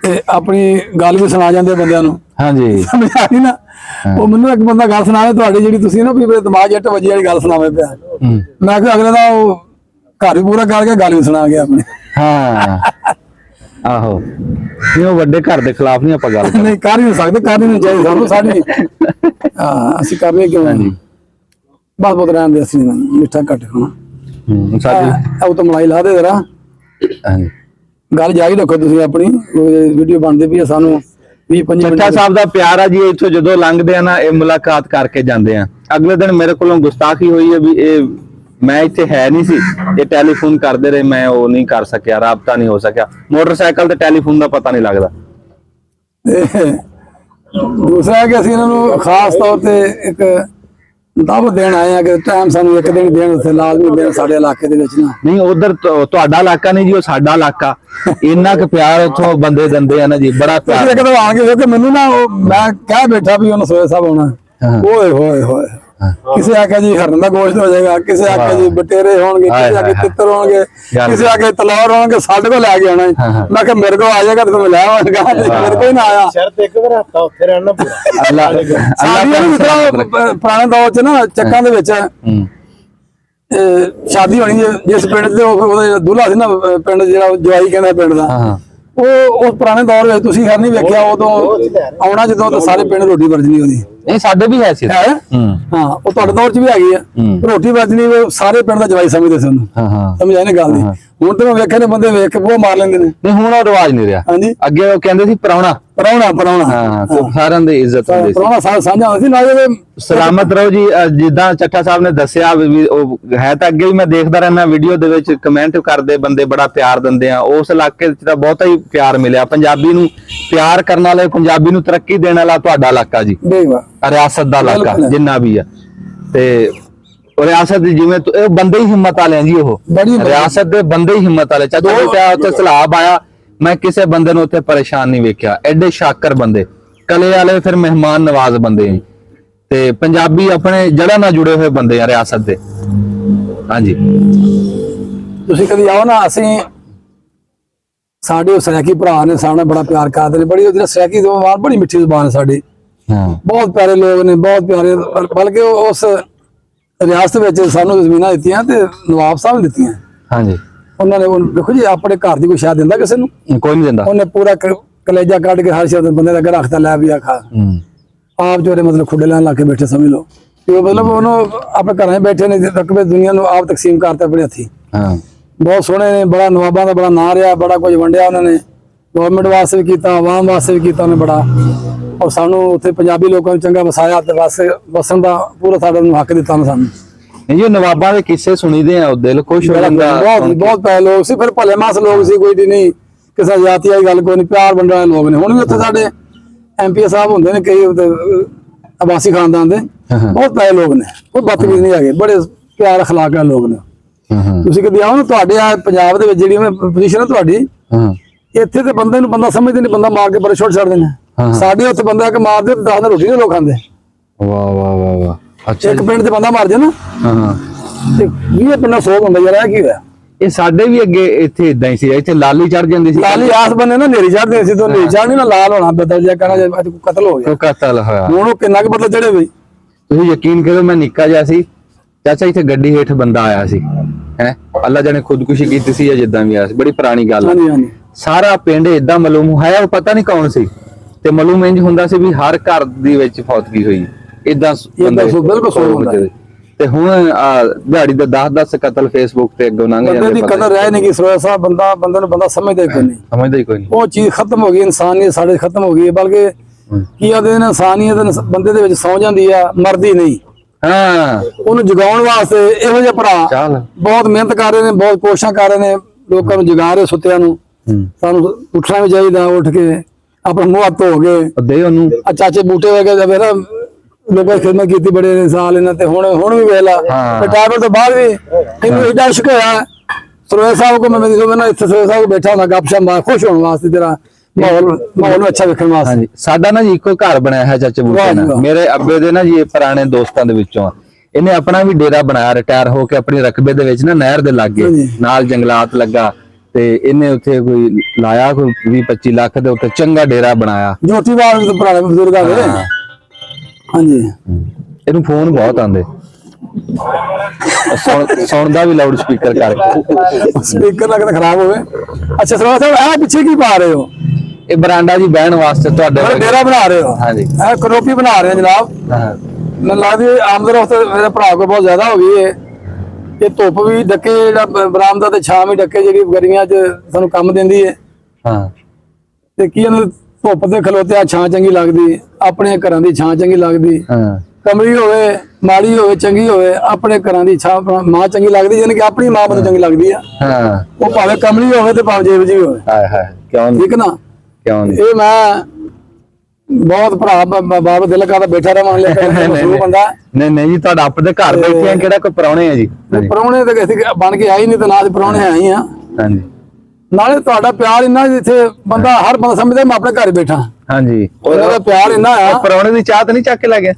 ਤੇ ਆਪਣੀ ਗੱਲ ਵੀ ਸੁਣਾ ਜਾਂਦੇ ਬੰਦਿਆਂ ਨੂੰ। ਹਾਂਜੀ ਸਮਝ ਆ ਗਈ ਨਾ। ਉਹ ਮੈਨੂੰ ਇੱਕ ਬੰਦਾ ਗੱਲ ਸੁਣਾਵੇ ਤੁਹਾਡੀ, ਜਿਹੜੀ ਤੁਸੀਂ ਨਾ ਵੀ ਦਿਮਾਗ ਜੱਟ ਵਜੀ ਵਾਲੀ ਗੱਲ ਸੁਣਾਵੇ ਪਿਆ। ਮੈਂ ਕਿਹਾ ਅਗਲੇ ਦਾ ਉਹ ਘਰ ਵੀ ਪੂਰਾ ਕਰਕੇ ਗੱਲ ਵੀ ਸੁਣਾ ਗਿਆ ਆਪਣੇ। ਹਾਂ ਆਹੋ ਨਹੀਂ ਉਹ ਵੱਡੇ ਘਰ ਦੇ ਖਿਲਾਫ ਨਹੀਂ ਆਪਾਂ ਗੱਲ ਨਹੀਂ ਕਰ ਹੀ ਨਹੀਂ ਸਕਦੇ, ਕਰਨੀ ਨਹੀਂ ਚਾਹੀਦੀ ਸਾਨੂੰ। ਸਾਡੀ ਹਾਂ ਅਸੀਂ ਕਰਨੀ ਕਿਉਂ? ਬਸ ਬਹੁਤ ਰਹਿਣ ਦੇ, ਅਸੀਂ ਮਿੱਠਾ ਘੱਟ ਖਾਣਾ। ਸਾਡੀ ਉਹ ਤਾਂ ਮਲਾਈ ਲਾ ਦੇ ਜਰਾ। ਹਾਂਜੀ ਗੱਲ ਜਾਰੀ ਰੱਖੋ ਤੁਸੀਂ ਆਪਣੀ, ਵੀਡੀਓ ਬਣਦੀ ਪਈ ਆ। ਸਾਨੂੰ 20-25 ਚੱਠਾ ਸਾਹਿਬ ਦਾ ਪਿਆਰ ਆ ਜੀ। ਇੱਥੋਂ ਜਦੋਂ ਲੰਘਦੇ ਆ ਨਾ ਇਹ ਮੁਲਾਕਾਤ ਕਰਕੇ ਜਾਂਦੇ ਆ। ਅਗਲੇ ਦਿਨ ਮੇਰੇ ਕੋਲੋਂ ਗੁਸਤਾਖੀ ਹੋਈ ਹੈ ਵੀ ਇਹ ਮੈਂ ਇੱਥੇ ਹੈ ਨਹੀਂ ਸੀ, ਇਹ ਟੈਲੀਫੋਨ ਕਰਦੇ ਰਹੇ, ਮੈਂ ਉਹ ਨਹੀਂ ਕਰ ਸਕਿਆ, ਰਾਬਤਾ ਨਹੀਂ ਹੋ ਸਕਿਆ। ਮੋਟਰਸਾਈਕਲ ਤੇ ਟੈਲੀਫੋਨ ਦਾ ਪਤਾ ਨਹੀਂ ਲੱਗਦਾ। ਤੇ ਦੂਸਰਾ ਕਿ ਅਸੀਂ ਇਹਨਾਂ ਨੂੰ ਖਾਸ ਤੌਰ ਤੇ ਇੱਕ ਦਾਵਤ ਦੇਣ ਆਏ ਆ ਕਿ ਟਾਈਮ ਸਾਨੂੰ ਇੱਕ ਦਿਨ ਦੇਣ, ਉੱਥੇ ਲਾਜ਼ਮੀ ਦੇਣ ਸਾਡੇ ਇਲਾਕੇ ਦੇ ਵਿੱਚ ਨਾ। ਨਹੀਂ ਉਧਰ ਤੁਹਾਡਾ ਇਲਾਕਾ ਨਹੀਂ ਜੀ, ਉਹ ਸਾਡਾ ਇਲਾਕਾ। ਇੰਨਾ ਕੁ ਪਿਆਰ ਉੱਥੋਂ ਬੰਦੇ ਦਿੰਦੇ ਆ ਨਾ ਜੀ, ਬੜਾ ਪਿਆਰ। ਇੱਕ ਤਾਂ ਆਣਗੇ ਕਿਉਂਕਿ ਮੈਨੂੰ ਨਾ ਮੈਂ ਕਹਿ ਬੈਠਾ ਵੀ ਉਹਨੂੰ ਸੋਏ ਸਾਹਿਬ ਆਉਣਾ, ਓਏ ਹੋਏ ਹੋਏ। ਕਿਸੇ ਆਖਿਆ ਜੀ ਹਰਨ ਦਾ ਗੋਸ਼ਤ ਹੋ ਜਾਏਗਾ, ਕਿਸੇ ਆਖਿਆ ਜੀ ਬਟੇਰੇ ਹੋਣਗੇ, ਕਿਸੇ ਆਖੇ ਤਿੱਤਰ ਹੋਣਗੇ, ਕਿਸੇ ਆਖੇ ਤਲੌਰ ਹੋਣਗੇ, ਸਾਡੇ ਕੋਲ ਲੈ ਕੇ ਆਉਣਾ। ਮੈਂ ਕਿਹਾ ਮੇਰੇ ਕੋਲ ਆ ਜਾਏਗਾ ਤੇ ਮੈਂ ਲੈ ਆਵਾਂਗਾ, ਮੇਰੇ ਕੋਲ ਨਾ ਆਇਆ। ਸ਼ਰਤ ਇੱਕ ਵਾਰ ਹਫਤਾ ਉੱਥੇ ਰਹਿਣਾ ਪੂਰਾ। ਅੱਲਾਹ ਪੁਰਾਣੇ ਦੌਰ ਚ ਨਾ ਚੱਕਾਂ ਦੇ ਵਿੱਚ ਸ਼ਾਦੀ ਹੋਣੀ ਜਿਸ ਪਿੰਡ ਤੇ ਉਹਦਾ ਦੁੱਲਾ ਸੀ ਨਾ, ਪਿੰਡ ਜਿਹੜਾ ਜਵਾਈ ਕਹਿੰਦਾ ਪਿੰਡ ਦਾ, ਉਹ ਉਸ ਪੁਰਾਣੇ ਦੌਰ ਵਿੱਚ ਤੁਸੀਂ ਖੈਰ ਨਹੀਂ ਵੇਖਿਆ, ਉਦੋਂ ਆਉਣਾ ਜਦੋਂ ਤਾਂ ਸਾਰੇ ਪਿੰਡ ਰੋਟੀ ਵਰਜਣੀ ਉਹਦੀ। ਨਹੀਂ ਸਾਡੇ ਵੀ ਹੈ ਸੀ। ਹਾਂ ਉਹ ਤੁਹਾਡੇ ਦੌਰ ਚ ਵੀ ਹੈਗੀ ਆ, ਰੋਟੀ ਵਰਜਣੀ ਸਾਰੇ ਪਿੰਡ ਦਾ ਜਵਾਈ ਸਮਝਦੇ ਸੀ ਉਹਨੂੰ। ਸਮਝ ਆਈ ਨਾ ਗੱਲ ਦੀ। ਹੁਣ ਤਾਂ ਮੈਂ ਵੇਖਿਆ ਨੇ ਬੰਦੇ ਵੇਖ ਕੇ ਉਹ ਮਾਰ ਲੈਂਦੇ ਨੇ। ਨਹੀਂ ਹੁਣ ਉਹ ਰਿਵਾਜ ਨਹੀਂ ਰਿਹਾ। ਹਾਂਜੀ ਅੱਗੇ ਉਹ ਕਹਿੰਦੇ ਸੀ ਪ੍ਰਾਹੁਣਾ ਪ੍ਰਾਹੁਣਾ। ਹਾਂ ਸਾਰਿਆਂ ਦੀ ਇੱਜ਼ਤ ਹੁੰਦੀ ਸੀ, ਪ੍ਰਾਹੁਣਾ ਸਾਂਝਾ ਹੁੰਦਾ ਸੀ ਨਾਲੇ। ਸਲਾਮਤ ਰਹੋ ਜੀ। ਜਿੱਦਾਂ ਚੱਠਾ ਸਾਹਿਬ ਨੇ ਦੱਸਿਆ ਵੀ ਉਹ ਹੈ, ਤਾਂ ਅੱਗੇ ਵੀ ਮੈਂ ਦੇਖਦਾ ਰਹਿਣਾ ਵੀਡੀਓ ਦੇ ਵਿੱਚ ਕਮੈਂਟ ਕਰਦੇ ਬੰਦੇ, ਬੜਾ ਪਿਆਰ ਦਿੰਦੇ ਆ। ਉਸ ਇਲਾਕੇ ਚ ਤਾਂ ਬਹੁਤਾ ਹੀ ਪਿਆਰ ਮਿਲਿਆ। ਪੰਜਾਬੀ ਨੂੰ ਪਿਆਰ ਕਰਨ ਵਾਲੇ, ਪੰਜਾਬੀ ਨੂੰ ਤਰੱਕੀ ਦੇਣ ਵਾਲਾ ਤੁਹਾਡਾ ਇਲਾਕਾ ਜੀ, ਰਿਆਸਤ ਦਾ ਇਲਾਕਾ ਜਿੰਨਾ ਵੀ ਆ। ਤੇ ਰਿਆਸਤ ਦੀ ਜਿਵੇਂ ਇਹ ਬੰਦੇ ਹੀ ਹਿੰਮਤ ਵਾਲੇ ਆ ਜੀ, ਉਹ ਰਿਆਸਤ ਦੇ ਬੰਦੇ ਹੀ ਹਿੰਮਤ ਵਾਲੇ। ਚਾਚਾ ਬੇਟਾ ਉੱਥੇ ਸਲਾਬ ਆਇਆ, ਮੈਂ ਕਿਸੇ ਬੰਦੇ ਨੂੰ ਉੱਥੇ ਪਰੇਸ਼ਾਨ ਨਹੀਂ ਵੇਖਿਆ। ਐਡੇ ਸ਼ਾਕਰ ਬੰਦੇ, ਕਲੇ ਵਾਲੇ, ਫਿਰ ਮਹਿਮਾਨ ਨਵਾਜ਼ ਬੰਦੇ ਆ। ਤੇ ਪੰਜਾਬੀ ਆਪਣੇ ਜੜ੍ਹਾਂ ਨਾਲ ਜੁੜੇ ਹੋਏ ਬੰਦੇ ਆ ਰਿਆਸਤ ਦੇ। ਹਾਂਜੀ ਤੁਸੀਂ ਕਦੀ ਆਓ ਨਾ, ਅਸੀਂ ਸਾਡੇ ਸੈਕੀ ਭਰਾ ਨੇ, ਸਾਡਾ ਬੜਾ ਪਿਆਰ ਕਰਦੇ ਨੇ। ਬੜੀ ਉਹਦੀ ਸੈਕੀ ਜ਼ੁਬਾਨ ਬੜੀ ਮਿੱਠੀ ਜ਼ੁਬਾਨ ਹੈ ਸਾਡੀ। ਬਹੁਤ ਪਿਆਰੇ ਲੋਕ ਨੇ, ਬਹੁਤ ਪਿਆਰੇ। ਬਲਕਿ ਉਸ ਰਿਆਸਤ ਵਿੱਚ ਸਾਨੂੰ ਜ਼ਮੀਨਾਂ ਦਿੱਤੀਆਂ ਤੇ ਨਵਾਬ ਸਾਹਿਬ ਨੇ ਦਿੱਤੀਆਂ। ਹਾਂਜੀ ਉਹਨਾਂ ਨੇ ਦੇਖੋ ਜੀ, ਆਪਣੇ ਘਰ ਦੀ ਕੋਈ ਸ਼ਾਇਦ ਦਿੰਦਾ ਕਿਸੇ ਨੂੰ? ਕੋਈ ਨਹੀਂ ਦਿੰਦਾ। ਉਹਨੇ ਪੂਰਾ ਕਲੇਜਾ ਕੱਢ ਕੇ ਹਰ ਸ਼ਬਦ ਬੰਦੇ ਦਾ ਅੱਗੇ ਰੱਖਤਾ, ਲੈ ਵੀ ਆ ਖਾ। ਆਪ ਜੋਰੇ ਮਤਲਬ ਖੁੱਡੇ ਲੈਣ ਲਾ ਕੇ ਬੈਠੇ, ਸਮਝ ਲਓ ਕਿ ਉਹ ਮਤਲਬ ਉਹਨੂੰ ਆਪਣੇ ਘਰਾਂ 'ਚ ਬੈਠੇ ਨੇ, ਰਕਬੇ ਦੁਨੀਆ ਨੂੰ ਆਪ ਤਕਸੀਮ ਕਰਤਾ ਆਪਣੇ ਹੱਥੀ। ਬਹੁਤ ਸੋਹਣੇ ਨੇ, ਬੜਾ ਨਵਾਬਾਂ ਦਾ ਬੜਾ ਨਾਂ ਰਿਹਾ, ਬੜਾ ਕੁਝ ਵੰਡਿਆ ਉਹਨਾਂ ਨੇ। ਗਵਰਨਮੈਂਟ ਵਾਸਤੇ ਵੀ ਕੀਤਾ, ਆਵਾਮ ਵਾਸਤੇ ਵੀ ਕੀਤਾ ਉਹਨੇ ਬੜਾ। ਔਰ ਸਾਨੂੰ ਉੱਥੇ ਪੰਜਾਬੀ ਲੋਕਾਂ ਨੂੰ ਚੰਗਾ ਵਸਾਇਆ ਤੇ ਵਸਣ ਦਾ ਪੂਰਾ ਸਾਡਾ ਨੂੰ ਹੱਕ ਦਿੱਤਾ ਨਾ ਸਾਨੂੰ। ਜੀ ਨਵਾਬਾਂ ਦੇ ਕਿੱਸੇ ਸੁਣੀਦੇ ਆ, ਦਿਲ ਖੁਸ਼ ਹੋ ਜਾਂਦਾ। ਬਹੁਤ ਪੈਸੇ ਲੋਕ ਸੀ, ਫਿਰ ਭਲੇ ਮਾਸ ਲੋਕ ਸੀ, ਕੋਈ ਨਹੀਂ ਕਿਸੇ ਜਾਤੀ ਵਾਲੀ ਗੱਲ ਕੋਈ ਨਹੀਂ, ਪਿਆਰ ਵੰਡਣ ਵਾਲੇ ਲੋਕ ਨੇ। ਹੁਣ ਵੀ ਉੱਥੇ ਸਾਡੇ MP ਸਾਹਿਬ ਹੁੰਦੇ ਨੇ ਕਈ ਆਵਾਸੀ ਖਾਨਦਾਨ ਦੇ, ਬਹੁਤ ਪੈਸੇ ਲੋਕ ਨੇ, ਉਹ ਬਦਤਮੀਜ਼ ਨਹੀਂ ਹੈਗੇ, ਬੜੇ ਪਿਆਰ ਅਖਲਾਕ ਵਾਲੇ ਲੋਕ ਨੇ। ਤੁਸੀਂ ਕਦੀ ਆਓ ਨਾ, ਤੁਹਾਡੇ ਆ ਪੰਜਾਬ ਦੇ ਵਿੱਚ ਜਿਹੜੀ ਪੋਜੀਸ਼ਨ ਹੈ ਤੁਹਾਡੀ, ਇੱਥੇ ਤੇ ਬੰਦੇ ਨੂੰ ਬੰਦਾ ਸਮਝਦੇ ਨਹੀਂ, ਬੰਦਾ ਮਾਰ ਕੇ ਬੜੇ ਛੋੜ ਛੱਡਦੇ ਨੇ। ਸਾਡੇ ਉੱਥੇ ਬੰਦਾ ਕਿ ਮਾਰਦੇ 10 ਦਿਨ ਰੋਟੀ ਨਹੀਂ ਲੋਕ ਖਾਂਦੇ। ਵਾਹ ਵਾਹ ਵਾਹ ਵਾਹ। ਅੱਛਾ, ਇੱਕ ਪਿੰਡ 'ਚ ਬੰਦਾ ਮਰ ਜਾ ਨਾ, ਤੇ 20 ਪਿੰਡਾਂ 100 ਹੁੰਦਾ ਯਾਰ। ਇਹ ਕੀ ਹੋਇਆ? ਇਹ ਸਾਡੇ ਵੀ ਅੱਗੇ ਇੱਥੇ ਇਦਾਂ ਹੀ ਸੀ, ਇੱਥੇ ਲਾਲੀ ਚੜ ਜਾਂਦੀ ਸੀ। ਲਾਲੀ ਆਸ ਬੰਨੇ ਨਾ ਨੇਰੀ ਚੜਦੇ ਸੀ, ਤੋਂ ਨੇਰੀ ਚੜਨੀ ਨਾ ਲਾਲ ਹੋਣਾ, ਬਦਲ ਜਾ ਕਹਿਣਾ ਕਤਲ ਹੋ ਗਿਆ। ਕਤਲ ਹੋਇਆ। ਹੁਣ ਉਹ ਕਿੰਨਾ ਕੁ ਬਦਲ ਚੜੇ ਬਈ। ਤੁਸੀਂ ਯਕੀਨ ਕਰੋ, ਮੈਂ ਨਿੱਕਾ ਜਿਹਾ ਸੀ ਚਾਚਾ, ਇੱਥੇ ਗੱਡੀ ਹੇਠ ਬੰਦਾ ਆਇਆ ਸੀ, ਹੈ ਅੱਲਾ ਜਾਣੇ ਖੁਦਕੁਸ਼ੀ ਕੀਤੀ ਸੀ ਜਾਂ ਜਿੱਦਾਂ ਵੀ ਆਇਆ ਸੀ, ਬੜੀ ਪੁਰਾਣੀ ਗੱਲ ਹੈ। ਸਾਰਾ ਪਿੰਡ ਏਦਾਂ ਮਾਲੂਮ ਹੋਇਆ, ਉਹ ਪਤਾ ਨਹੀਂ ਕੌਣ ਸੀ, ਤੇ ਮਾਲੂਮ ਇੰਜ ਹੁੰਦਾ ਸੀ ਵੀ ਹਰ ਘਰ ਦੀ ਵਿੱਚ ਫੌਤਗੀ ਹੋਈ। ਏਦਾਂ ਬਿਲਕੁਲ। ਤੇ ਹੁਣ ਦਿਹਾੜੀ ਦਾ 10-10 ਕਤਲ ਫੇਸਬੁੱਕ ਤੇ ਅੱਗੋਂ ਲੰਘ ਜਾਂਦੇ। ਬੰਦੇ ਦੀ ਕਦਰ ਰਹਿ ਨਹੀਂ ਗਈ ਸਰੋਇਆ ਸਾਹਿਬ। ਬੰਦੇ ਨੂੰ ਬੰਦਾ ਸਮਝਦਾ ਕੋਈ ਨਹੀਂ, ਸਮਝਦਾ ਹੀ ਕੋਈ ਨਹੀਂ। ਉਹ ਚੀਜ਼ ਖਤਮ ਹੋ ਗਈ, ਇਨਸਾਨੀਅਤ ਸਾਡੇ ਖਤਮ ਹੋ ਗਈ ਹੈ। ਬਲਕਿ ਕੀ ਆਦੇ ਨੇ, ਇਨਸਾਨੀਅਤ ਬੰਦੇ ਦੇ ਵਿੱਚ ਸੌ ਜਾਂਦੀ ਆ, ਮਰਦੀ ਨਹੀਂ। ਉਹਨੂੰ ਜਗਾਉਣ ਵਾਸਤੇ ਇਹੋ ਜਿਹੇ ਭਰਾ ਬਹੁਤ ਮਿਹਨਤ ਕਰ ਰਹੇ ਨੇ, ਬਹੁਤ ਕੋਸ਼ਿਸ਼ਾਂ ਕਰ ਰਹੇ ਨੇ, ਲੋਕਾਂ ਨੂੰ ਜਗਾ ਰਹੇ, ਸੁੱਤਿਆਂ ਨੂੰ। ਸਾਨੂੰ ਉੱਠਣਾ ਵੀ ਚਾਹੀਦਾ, ਉੱਠ ਕੇ ਆਪਣਾ ਮੂੰਹ ਹੱਥ ਧੋ ਕੇ ਦੇ ਉਹਨੂੰ। ਚਾਚੇ ਬੂਟੇ ਵਗੇ ਫਿਰ ਲੋਕਾਂ ਦੀ ਖਿਦਮਤ ਕੀਤੀ ਬੜੇ ਸਾਲ ਇਹਨਾਂ ਤੇ। ਹੁਣ ਵੀ ਵੇਲਾ ਰਿਟਾਇਰਮੈਂਟ ਤੋਂ ਬਾਅਦ ਵੀ ਇਹਨੂੰ ਏਡਾ ਇਸ਼ਕ ਹੋਇਆ ਸਰੋਇਆ ਸਾਹਿਬ ਕੋ। ਮੈਂ ਇੱਥੇ ਸਰੋਇਆ ਸਾਹਿਬ ਬੈਠਾ ਹੁੰਦਾ ਗੱਪਸ਼ਪ ਮਾਰ, ਖੁਸ਼ ਹੋਣ ਵਾਸਤੇ, ਤੇਰਾ ਮਾਹੌਲ ਨੂੰ ਅੱਛਾ ਵੇਖਣ ਵਾਸਤੇ। ਸਾਡਾ ਨਾ ਜੀ ਇੱਕੋ ਘਰ ਬਣਾਇਆ ਹੈ ਚਾਚੇ ਬੂਟੇ ਨਾਲ। ਮੇਰੇ ਅੱਬੇ ਦੇ ਨਾ ਜੀ ਇਹ ਪੁਰਾਣੇ ਦੋਸਤਾਂ ਦੇ ਵਿੱਚੋਂ ਆ। ਇਹਨੇ ਆਪਣਾ ਵੀ ਡੇਰਾ ਬਣਾਇਆ, ਰਿਟਾਇਰ ਹੋ ਕੇ ਆਪਣੀ ਰਕਬੇ ਦੇ ਵਿੱਚ ਨਾ, ਨਹਿਰ ਦੇ ਲਾਗੇ ਨਾਲ ਜੰਗਲਾਤ ਲੱਗਾ, ਤੇ ਇਹਨੇ ਉੱਥੇ ਕੋਈ ਲਾਇਆ ਕੋਈ 20-25 ਲੱਖ ਦੇ ਉੱਤੇ ਚੰਗਾ ਡੇਰਾ ਬਣਾਇਆ। ਜੋਤੀਵਾਲ ਦੇ ਪੁਰਾਣੇ ਬਜ਼ੁਰਗਾਂ ਦੇ। ਹਾਂਜੀ, ਇਹਨੂੰ ਫੋਨ ਬਹੁਤ ਆਉਂਦੇ, ਸੁਣਦਾ ਵੀ ਲਾਊਡ ਸਪੀਕਰ ਕਰਕੇ। ਸਪੀਕਰ ਲੱਗਦਾ ਖਰਾਬ ਹੋਵੇ। ਅੱਛਾ ਸਰੋਇਆ ਸਾਹਿਬ, ਇਹ ਪਿੱਛੇ ਕੀ ਪਾ ਰਹੇ ਹੋ? ਇਹ ਬਰਾਂਡਾ ਜੀ ਬਹਿਣ ਵਾਸਤੇ ਤੁਹਾਡੇ ਡੇਰਾ ਬਣਾ ਰਹੇ ਹੋ? ਹਾਂਜੀ, ਇਹ ਕਰੋਪੀ ਬਣਾ ਰਹੇ ਜਨਾਬ। ਮੈਨੂੰ ਲੱਗਦਾ ਆਮਦ ਰਫਤ ਮੇਰੇ ਭਰਾ ਕੋਲ ਬਹੁਤ ਜ਼ਿਆਦਾ ਹੋ ਗਈ ਹੈ। ਇਹ ਧੁੱਪ ਵੀ ਡੱਕੇ, ਜਿਹੜਾ ਬਰਾਮਦਾ ਤੇ ਛਾਂ ਵੀ ਡੱਕੇ, ਜਿਹੜੀ ਗਰਮੀਆਂ 'ਚ ਸਾਨੂੰ ਕੰਮ ਦਿੰਦੀ ਹੈ। ਤੇ ਕੀ ਇਹਨੂੰ ਧੁੱਪ ਤੇ ਖਲੋਤਿਆ ਛਾਂ ਚੰਗੀ ਲੱਗਦੀ, ਆਪਣੇ ਘਰਾਂ ਦੀ ਛਾਂ ਚੰਗੀ ਲੱਗਦੀ। ਕਮਰੀ ਹੋਵੇ ਮਾੜੀ ਹੋਵੇ ਚੰਗੀ ਹੋਵੇ, ਆਪਣੇ ਘਰਾਂ ਦੀ ਇੱਛਾ ਮਾਂ ਚੰਗੀ ਲੱਗਦੀ, ਯਾਨੀ ਕਿ ਆਪਣੀ ਮਾਂ ਮੈਨੂੰ ਚੰਗੀ ਲੱਗਦੀ ਆ। ਹਾਂ ਉਹ ਭਾਵੇਂ ਕਮਲੀ ਹੋਵੇ ਤੇ ਭਾਵੇਂ ਜੇਬ ਜੀ ਹੋਵੇ। ਹਾਏ ਹਾਏ ਕਿਉਂ ਨੀ? ਠੀਕ ਨਾ? ਕਿਉਂ ਨੀ? ਇਹ ਮੈਂ ਬਹੁਤ ਭਰਾ ਬਾਬਾ ਦਿਲ ਕਰਦਾ ਬੈਠਾ ਰਵਾਂ, ਲੇਕਿਨ ਮਸੂਰ ਬੰਦਾ। ਨਹੀਂ ਜੀ, ਤੁਹਾਡਾ ਆਪਣੇ ਘਰ ਬੈਠੇ ਆ, ਕਿਹੜਾ ਕੋਈ ਪ੍ਰਾਹੁਣੇ ਆ ਜੀ? ਪ੍ਰਾਹੁਣੇ ਤੇ ਅਸੀਂ ਬਣ ਕੇ ਆਏ ਨਹੀਂ, ਤੇ ਨਾਲ ਪ੍ਰਾਹੁਣੇ ਆਏ ਹੀ ਆ। ਹਾਂਜੀ ਨਾਲੇ ਤੁਹਾਡਾ ਪਿਆਰ ਇੰਨਾ, ਜਿੱਥੇ ਬੰਦਾ ਹਰ ਬੰਦਾ ਸਮਝਦਾ ਮੈਂ ਆਪਣੇ ਘਰ ਹੀ ਬੈਠਾ। ਹਾਂਜੀ, ਉਹਨਾਂ ਦਾ ਪਿਆਰ ਇੰਨਾ ਆ। ਪ੍ਰਾਹੁਣੇ ਦੀ ਚਾਹ ਤਾਂ ਨਹੀਂ ਚੱਕ ਕੇ ਲੈ ਗਿਆ?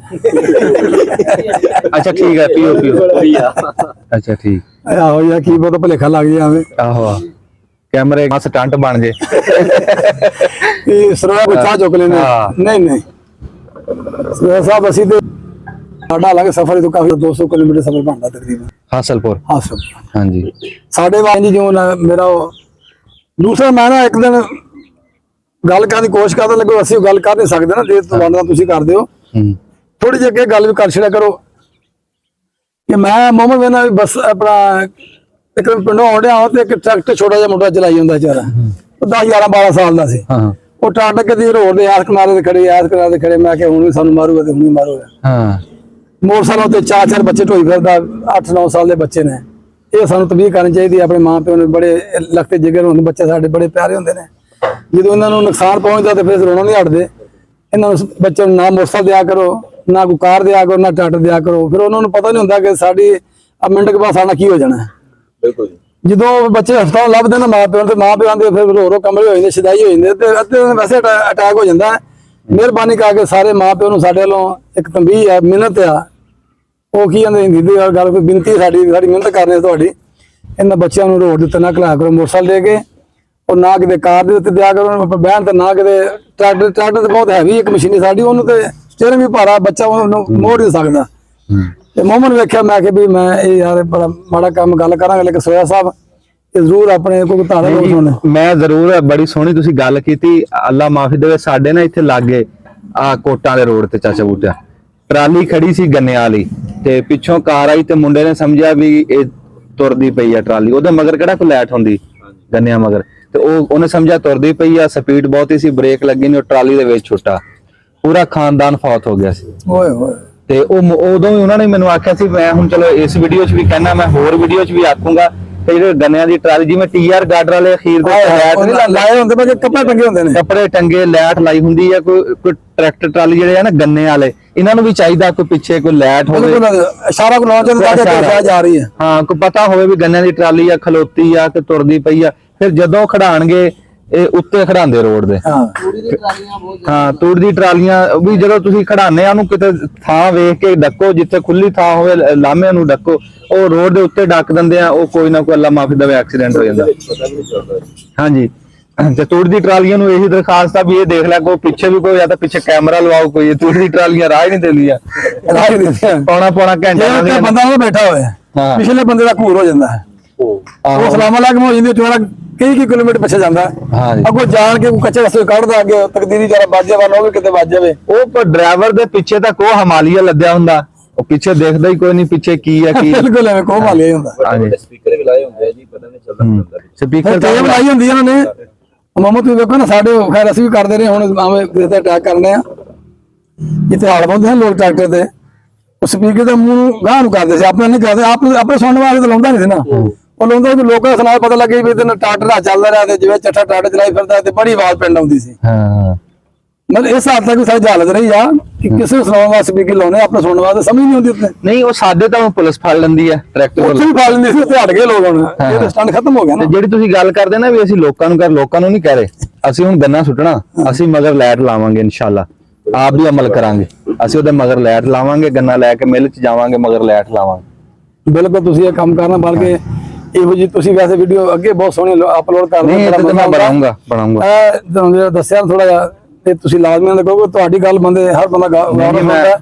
ਅੱਛਾ ਠੀਕ ਹੈ, ਪੀਓ ਪੀਓ। ਅੱਛਾ ਠੀਕ। ਆਹੋ ਯਾਰ, ਕੀ ਪਤਾ ਭੁਲੇਖਾ ਲੱਗ ਜਾਵੇ। ਆਹੋ ਕੈਮਰੇ ਦਾ ਸਟੰਟ ਬਣ ਜੇ ਇਹ ਸਰਵਾ ਕੋਈ ਚਾਹ ਚੁੱਕ ਲੈਣੇ। ਹਾਂ। ਨਹੀਂ ਸਰਵਾ ਸਾਹਿਬ, ਅਸੀਂ ਤੇ ਸਾਡਾ ਅਲੱਗ ਸਫ਼ਰ ਤੋਂ ਕਾਫੀ 200 ਕਿਲੋਮੀਟਰ ਸਫ਼ਰ ਬਣਦਾ ਤਕਰੀਬਨ। ਹਾਸਲਪੁਰ। ਹਾਸਲ ਹਾਂਜੀ। ਸਾਡੇ ਵਾਂਝ ਜੀ ਜੋ ਮੇਰਾ ਦੂਸਰਾ, ਮੈਂ ਨਾ ਇੱਕ ਦਿਨ ਗੱਲ ਕਰਨ ਦੀ ਕੋਸ਼ਿਸ਼ ਕਰਨ ਲੱਗੋ, ਅਸੀਂ ਗੱਲ ਕਰ ਨਹੀਂ ਸਕਦੇ ਨਾ, ਜੇ ਤੁਹਾਡਾ ਤੁਸੀਂ ਕਰਦੇ ਹੋ ਥੋੜੀ ਜਿਹੀ ਅੱਗੇ ਗੱਲ ਵੀ ਕਰ ਛੜਿਆ ਕਰੋ ਕਿ ਮੈਂ ਮੁਹੰਮਦ ਵੇਨਾ ਵੀ ਬਸ ਆਪਣਾ ਇੱਕ ਪਿੰਡੋਂ ਆਉਂਦਿਆ ਤੇ ਇੱਕ ਟਰੈਕਟਰ ਛੋਟਾ ਜਿਹਾ ਮੁੰਡਾ ਚਲਾਈ ਜਾਂਦਾ ਵਿਚਾਰਾ, ਉਹ 10 11 12 ਸਾਲ ਦਾ ਸੀ। ਹਾਂ। ਉਹ ਟਰੱਕ ਦੀ ਰੋਡ ਦੇ ਆਸ ਕਿਨਾਰੇ ਤੇ ਖੜੇ, ਆਸ ਕਿਨਾਰੇ ਤੇ ਖੜੇ। ਮੈਂ ਕਿਹਾ ਹੁਣ ਵੀ ਸਾਨੂੰ ਮਾਰੂਗਾ ਤੇ ਹੁਣ ਵੀ ਮਾਰੂਗਾ। ਹਾਂ। ਮੋਟਰਸਾਈਕਲ ਤੇ 4 ਬੱਚੇ ਢੋਈ ਫਿਰਦਾ, 8-9 ਸਾਲ ਦੇ ਬੱਚੇ ਨੇ। ਇਹ ਸਾਨੂੰ ਤਬੀਹ ਕਰਨੀ ਚਾਹੀਦੀ। ਆਪਣੇ ਮਾਂ ਪਿਓ ਨੂੰ ਬੜੇ ਲਖਤੇ ਜਿਗਰ ਹੁੰਦੇ, ਬੱਚੇ ਸਾਡੇ ਬੜੇ ਪਿਆਰੇ ਹੁੰਦੇ ਨੇ। ਜਦੋਂ ਇਹਨਾਂ ਨੂੰ ਨੁਕਸਾਨ ਪਹੁੰਚਦਾ ਤੇ ਫਿਰ ਰੋਣਾ ਨਹੀਂ ਹਟਦੇ। ਇਹਨਾਂ ਨੂੰ ਬੱਚਿਆਂ ਨੂੰ ਨਾ ਮੋਟਰਸਾਈਕਲ ਦਿਆ ਕਰੋ, ਨਾ ਕੋਈ ਕਾਰ ਦਿਆ ਕਰੋ, ਨਾ ਟਰੱਕ ਦਿਆ ਕਰੋ। ਫਿਰ ਉਹਨਾਂ ਨੂੰ ਪਤਾ ਨਹੀਂ ਹੁੰਦਾ ਕਿ ਸਾਡੀ ਮਿੰਟ ਕੇ ਬਾਅਦ ਸਾਡਾ ਕੀ ਹੋ ਜਾਣਾ। ਬਿਲਕੁਲ ਜੀ। ਜਦੋਂ ਬੱਚੇ ਹਸਪਤਾਲ ਲੱਭਦੇ ਨਾ ਮਾਂ ਪਿਓ ਨੂੰ, ਤੇ ਮਾਂ ਪਿਓ ਆਂਦੇ ਫਿਰ ਰੋ ਕਮਲੇ ਹੋ ਜਾਂਦੇ, ਸ਼ਿਦਾਈ ਹੋ ਜਾਂਦੇ, ਤੇ ਅੱਧੇ ਦਿਨ ਵੈਸੇ ਅਟੈਕ ਹੋ ਜਾਂਦਾ। ਮਿਹਰਬਾਨੀ ਕਰਕੇ ਸਾਰੇ ਮਾਂ ਪਿਓ ਨੂੰ ਸਾਡੇ ਵੱਲੋਂ ਇੱਕ ਤੰਬੀਹ ਆ, ਮਿਹਨਤ ਆ, ਉਹ ਕੀ ਕਹਿੰਦੇ ਹਿੰਦੀ ਦੀ ਗੱਲ, ਕੋਈ ਬਿਨਤੀ ਸਾਡੀ ਮਿਹਨਤ ਕਰਨੀ ਤੁਹਾਡੀ। ਇਹਨਾਂ ਬੱਚਿਆਂ ਨੂੰ ਰੋਡ ਦੇ ਉੱਤੇ ਨਾ ਖਲਾ ਕਰੋ ਮੋਟਰਸਾਈਕਲ ਦੇ ਕੇ, ਉਹ ਨਾ ਕਿਤੇ ਕਾਰ ਦੇ ਉੱਤੇ ਦਿਆ ਕਰੋ ਬਹਿਣ, ਤੇ ਨਾ ਕਿਤੇ ਟਰੈਕਟਰ ਤੇ ਬਹੁਤ ਹੈਵੀ ਇੱਕ ਮਸ਼ੀਨੀ ਸਾਡੀ, ਉਹਨੂੰ ਤੇ ਸਟੀਅਰਿੰਗ ਵੀ ਭਾਰਾ, ਬੱਚਾ ਉਹਨੂੰ ਮੋੜ ਨਹੀਂ ਸਕਦਾ। ਤੇ ਮੁਹੰਮਦ ਵੇਖਿਆ, ਮੈਂ ਕਿਹਾ ਵੀ ਮੈਂ ਇਹ ਯਾਰ ਬੜਾ ਮਾੜਾ ਕੰਮ ਗੱਲ ਕਰਾਂਗੇ, ਲੇਕਿਨ ਸੋਇਆ ਸਾਹਿਬ ਇਹ ਜ਼ਰੂਰ ਆਪਣੇ ਕੋਈ ਧਾਰਾ ਹੋਣ। ਮੈਂ ਜ਼ਰੂਰ, ਬੜੀ ਸੋਹਣੀ ਤੁਸੀਂ ਗੱਲ ਕੀਤੀ, ਅੱਲਾ ਮਾਫੀ ਦੇਵੇ। ਸਾਡੇ ਨਾ ਇੱਥੇ ਲਾਗੇ ਆ ਕੋਟਾਂ ਦੇ ਰੋਡ ਤੇ ਚਾਚਾ ਬੂਟਾ ਟਰਾਲੀ ਖੜੀ ਸੀ ਗੰਨੇ ਵਾਲੀ, ਤੇ ਪਿੱਛੋਂ ਕਾਰ ਆਈ ਤੇ ਮੁੰਡੇ ਨੇ ਸਮਝਿਆ ਵੀ ਇਹ ਤੁਰਦੀ ਪਈ ਆ ਟਰਾਲੀ, ਉਹਦੇ ਮਗਰ ਕਿਹੜਾ ਕੋਈ ਲਾਈਟ ਹੁੰਦੀ ਗੰਨਿਆਂ ਮਗਰ, ਤੇ ਉਹਨੇ ਸਮਝਿਆ ਤੁਰਦੀ ਪਈ ਆ, ਸਪੀਡ ਬਹੁਤ ਹੀ ਸੀ, ਬ੍ਰੇਕ ਲੱਗੀ ਨਹੀਂ, ਉਹ ਟਰਾਲੀ ਦੇ ਵਿੱਚ ਛੁੱਟਾ, ਪੂਰਾ ਖਾਨਦਾਨ ਫੌਤ ਹੋ ਗਿਆ ਸੀ। ਓਏ ਹੋਏ। ਤੇ ਉਦੋਂ ਵੀ ਉਹਨਾਂ ਨੇ ਮੈਨੂੰ ਆਖਿਆ ਸੀ, ਮੈਂ ਹੁਣ ਚਲੋ ਇਸ ਵੀਡੀਓ 'ਚ ਵੀ ਕਹਿਣਾ, ਮੈਂ ਹੋਰ ਵੀਡੀਓ 'ਚ ਵੀ ਆਖੂੰਗਾ, ਤੇ ਜਿਹੜੇ ਗੰਨਿਆਂ ਦੀ ਟਰਾਲੀ ਜਿਵੇਂ TR ਗਾਰਡਰ ਵਾਲੇ ਅਖੀਰ ਦੇ ਲਾਏ ਹੁੰਦੇ ਪਰ ਕੱਪੜੇ ਟੰਗੇ ਹੁੰਦੇ ਨੇ, ਕੱਪੜੇ ਟੰਗੇ, ਲਾਈਟ ਲਾਈ ਹੁੰਦੀ ਆ। ਕੋਈ ਟਰੈਕਟਰ ਟਰਾਲੀ ਜਿਹੜੇ ਆ ਨਾ ਗੰਨੇ ਵਾਲੇ, ਇਹਨਾਂ ਨੂੰ ਵੀ ਚਾਹੀਦਾ ਕੋਈ ਪਿੱਛੇ ਕੋਈ ਲਾਈਟ ਹੋਵੇ, ਇਸ਼ਾਰਾ ਕੋ ਲਾਉਣ ਚਾਹੀਦਾ ਜਾ ਰਹੀ ਹੈ। ਹਾਂ, ਕੋਈ ਪਤਾ ਹੋਵੇ ਵੀ ਗੰਨਿਆਂ ਦੀ ਟਰਾਲੀ ਆ, ਖਲੋਤੀ ਆ ਕਿ ਤੁਰਦੀ ਪਈ ਆ। ਫਿਰ ਜਦੋਂ ਖੜਾਣਗੇ ਇਹ ਉੱਤੇ ਖੜਾਉਂਦੇ ਰੋਡ ਦੇ। ਹਾਂ, ਤੂੜੀ ਦੀ ਟਰਾਲੀਆਂ ਵੀ ਜਦੋਂ ਤੁਸੀਂ ਖੜਾਣੇ ਆ, ਉਹਨੂੰ ਕਿਤੇ ਥਾਂ ਵੇਖ ਕੇ ਡੱਕੋ, ਜਿੱਥੇ ਖੁੱਲੀ ਥਾਂ ਹੋਵੇ ਲਾਮਿਆਂ ਨੂੰ ਡੱਕੋ। ਉਹ ਰੋਡ ਦੇ ਉੱਤੇ ਡੱਕ ਦਿੰਦੇ ਆ, ਉਹ ਕੋਈ ਨਾ ਕੋਈ ਅੱਲਾ ਮਾਫੀ ਦੇਵੇ ਐਕਸੀਡੈਂਟ ਹੋ ਜਾਂਦਾ। ਹਾਂਜੀ, ਤੇ ਤੂੜੀ ਦੀ ਟਰਾਲੀਆਂ ਨੂੰ ਇਹੀ ਦਰਖਾਸਤ ਆ ਵੀ ਇਹ ਦੇਖ ਲੈ ਕੋਈ ਪਿੱਛੇ ਵੀ ਕੋਈ, ਜਾਂ ਤਾਂ ਪਿੱਛੇ ਕੈਮਰਾ ਲਵਾਓ ਕੋਈ। ਇਹ ਤੂੜੀ ਦੀ ਟਰਾਲੀਆਂ ਰਾਹ ਹੀ ਨਹੀਂ ਦਿੰਦੀਆਂ, ਪੌਣਾ ਘੰਟਾ ਬੰਦਾ ਉਹ ਬੈਠਾ ਹੋਇਆ, ਪਿਛਲੇ ਬੰਦੇ ਦਾ ਘੂਰ ਹੋ ਜਾਂਦਾ ਹੈ, ਉਹ ਸਲਾਮ ਅਲੈਕੁਮ ਹੋ ਜਾਂਦੀ, ਚੋੜਾ ਕਈ ਕਿਲੋਮੀਟਰ ਪਿੱਛੇ ਜਾਂਦਾ। ਅੱਗੋਂ ਜਾਣ ਕੇ ਕੱਚੇ ਰਸਤੇ ਕੱਢਦਾ, ਅੱਗੇ ਤਕਦੀਰੀ ਜਰਾ ਬਾਜੇ ਵਾਲਾ ਉਹ ਵੀ ਕਿਤੇ ਵੱਜ ਜਾਵੇ। ਉਹ ਡਰਾਈਵਰ ਦੇ ਪਿੱਛੇ ਤਾਂ ਕੋ ਹਮਾਲੀਆ ਲੱਦਿਆ ਹੁੰਦਾ, ਉਹ ਪਿੱਛੇ ਦੇਖਦਾ ਹੀ ਕੋਈ ਨਹੀਂ ਪਿੱਛੇ ਕੀ ਆ ਕੀ। ਬਿਲਕੁਲ ਐਵੇਂ ਕੋ ਹਮਾਲੀਆ ਹੁੰਦਾ। ਸਪੀਕਰ ਵੀ ਲਾਏ ਹੁੰਦੇ ਆ ਜੀ, ਪਤਾ ਨਹੀਂ ਚੱਲਦਾ। ਸਪੀਕਰ ਟੇਪ ਲਾਈ ਹੁੰਦੀ ਇਹਨਾਂ ਨੇ। ਮਾਮਾ ਤੁਸੀਂ ਵੇਖੋ ਨਾ, ਸਾਡੇ ਖੈਰ ਅਸੀਂ ਵੀ ਕਰਦੇ ਰਹੇ, ਹੁਣ ਆਵੇਂ ਕਿਤੇ ਅਟੈਕ ਕਰਨੇ ਆ, ਜਿੱਥੇ ਹਾਲ ਪਾਉਂਦੇ ਹਨ ਲੋਕ ਟਰੈਕਟਰ ਤੇ, ਉਹ ਸਪੀਕਰ ਦੇ ਮੂੰਹ ਗਾਹ ਨੂੰ ਕਰਦੇ ਸੀ, ਆਪਣੇ ਨਹੀਂ ਕਰਦੇ, ਆਪਣੇ ਸੁਣਨ ਵਾਲੇ ਤਾਂ ਲਾਉਂਦਾ ਨਹੀਂ ਸੀ ਨਾ। ਉਹ ਲਾਉਂਦਾ ਵੀ ਲੋਕਾਂ ਦਾ ਸੁਣਾ ਪਤਾ ਲੱਗੇ ਵੀ ਇਹਦੇ ਟਰੈਕਟਰ ਚੱਲਦਾ ਰਿਹਾ, ਤੇ ਜਿਵੇਂ ਚੱਠਾ ਟਰੈਕਟਰ ਚਲਾਈ ਫਿਰਦਾ ਤੇ ਬੜੀ ਆਵਾਜ਼ ਪਿੰਡ ਆਉਂਦੀ ਸੀ। ਹਾਂ, ਮਤਲਬ ਇਸ ਹੱਦ ਤੱਕ ਸਾਡੀ ਹਾਲਤ ਰਹੀ ਆ ਕਿ ਕਿਸੇ ਨੂੰ ਸੁਣਾਉਣ ਵਾਸਤੇ ਸਪੀਕਰ ਲਾਉਣੇ, ਆਪਣੇ ਸੁਣਨ ਵਾਸਤੇ ਸਮਝ ਨਹੀਂ ਆਉਂਦੀ ਉੱਤੇ। ਨਹੀਂ, ਉਹ ਸਾਡੇ ਤਾਂ ਪੁਲਿਸ ਫੜ ਲੈਂਦੀ ਆ ਟਰੈਕਟਰ ਉੱਥੇ ਵੀ ਫੜ ਲੈਂਦੀ ਸੀ, ਉੱਥੇ ਹਟ ਗਏ ਲੋਕ। ਹੁਣ ਇਹ ਤਾਂ ਸਟੰਡ ਖਤਮ ਹੋ ਗਿਆ ਨਾ। ਜਿਹੜੀ ਤੁਸੀਂ ਗੱਲ ਕਰਦੇ ਨਾ ਵੀ ਅਸੀਂ ਲੋਕਾਂ ਨੂੰ ਨਹੀਂ ਕਹਿ ਰਹੇ, ਅਸੀਂ ਹੁਣ ਗੰਨਾ ਸੁੱਟਣਾ, ਅਸੀਂ ਮਗਰ ਲਾਈਟ ਲਾਵਾਂਗੇ, ਇਨਸ਼ਾਅੱਲਾ ਆਪ ਵੀ ਅਮਲ ਕਰਾਂਗੇ। ਅਸੀਂ ਉਹਦੇ ਮਗਰ ਲਾਈਟ ਲਾਵਾਂਗੇ, ਗੰਨਾ ਲੈ ਕੇ ਮਿਲ 'ਚ ਜਾਵਾਂਗੇ, ਮਗਰ ਲਾਈਟ ਲਾਵਾਂਗੇ। ਬਿਲਕੁਲ ਤੁਸੀਂ ਇਹ ਕੰਮ ਕਰਨਾ, ਬਲਕਿ ਇਹੋ ਜੀ ਤੁਸੀਂ ਵੈਸੇ ਵੀਡੀਓ ਅੱਗੇ ਬਹੁਤ ਸੋਹਣੀ ਅਪਲੋਡ ਕਰਦੇ ਹੋ। ਨਹੀਂ, ਇਹ ਤਾਂ ਮੈਂ ਬਣਾਉਂਗਾ। ਤੁਹਾਨੂੰ ਦੱਸਿਆ ਥੋੜਾ ਜਿਹਾ, ਤੇ ਤੁਸੀਂ ਲਾਜ਼ਮੀ ਨਾਲ ਕਹੋਗੇ, ਤੁਹਾਡੀ ਗੱਲ ਬੰਦੇ ਹਰ ਬੰਦਾ ਗੌਰ ਕਰਦਾ।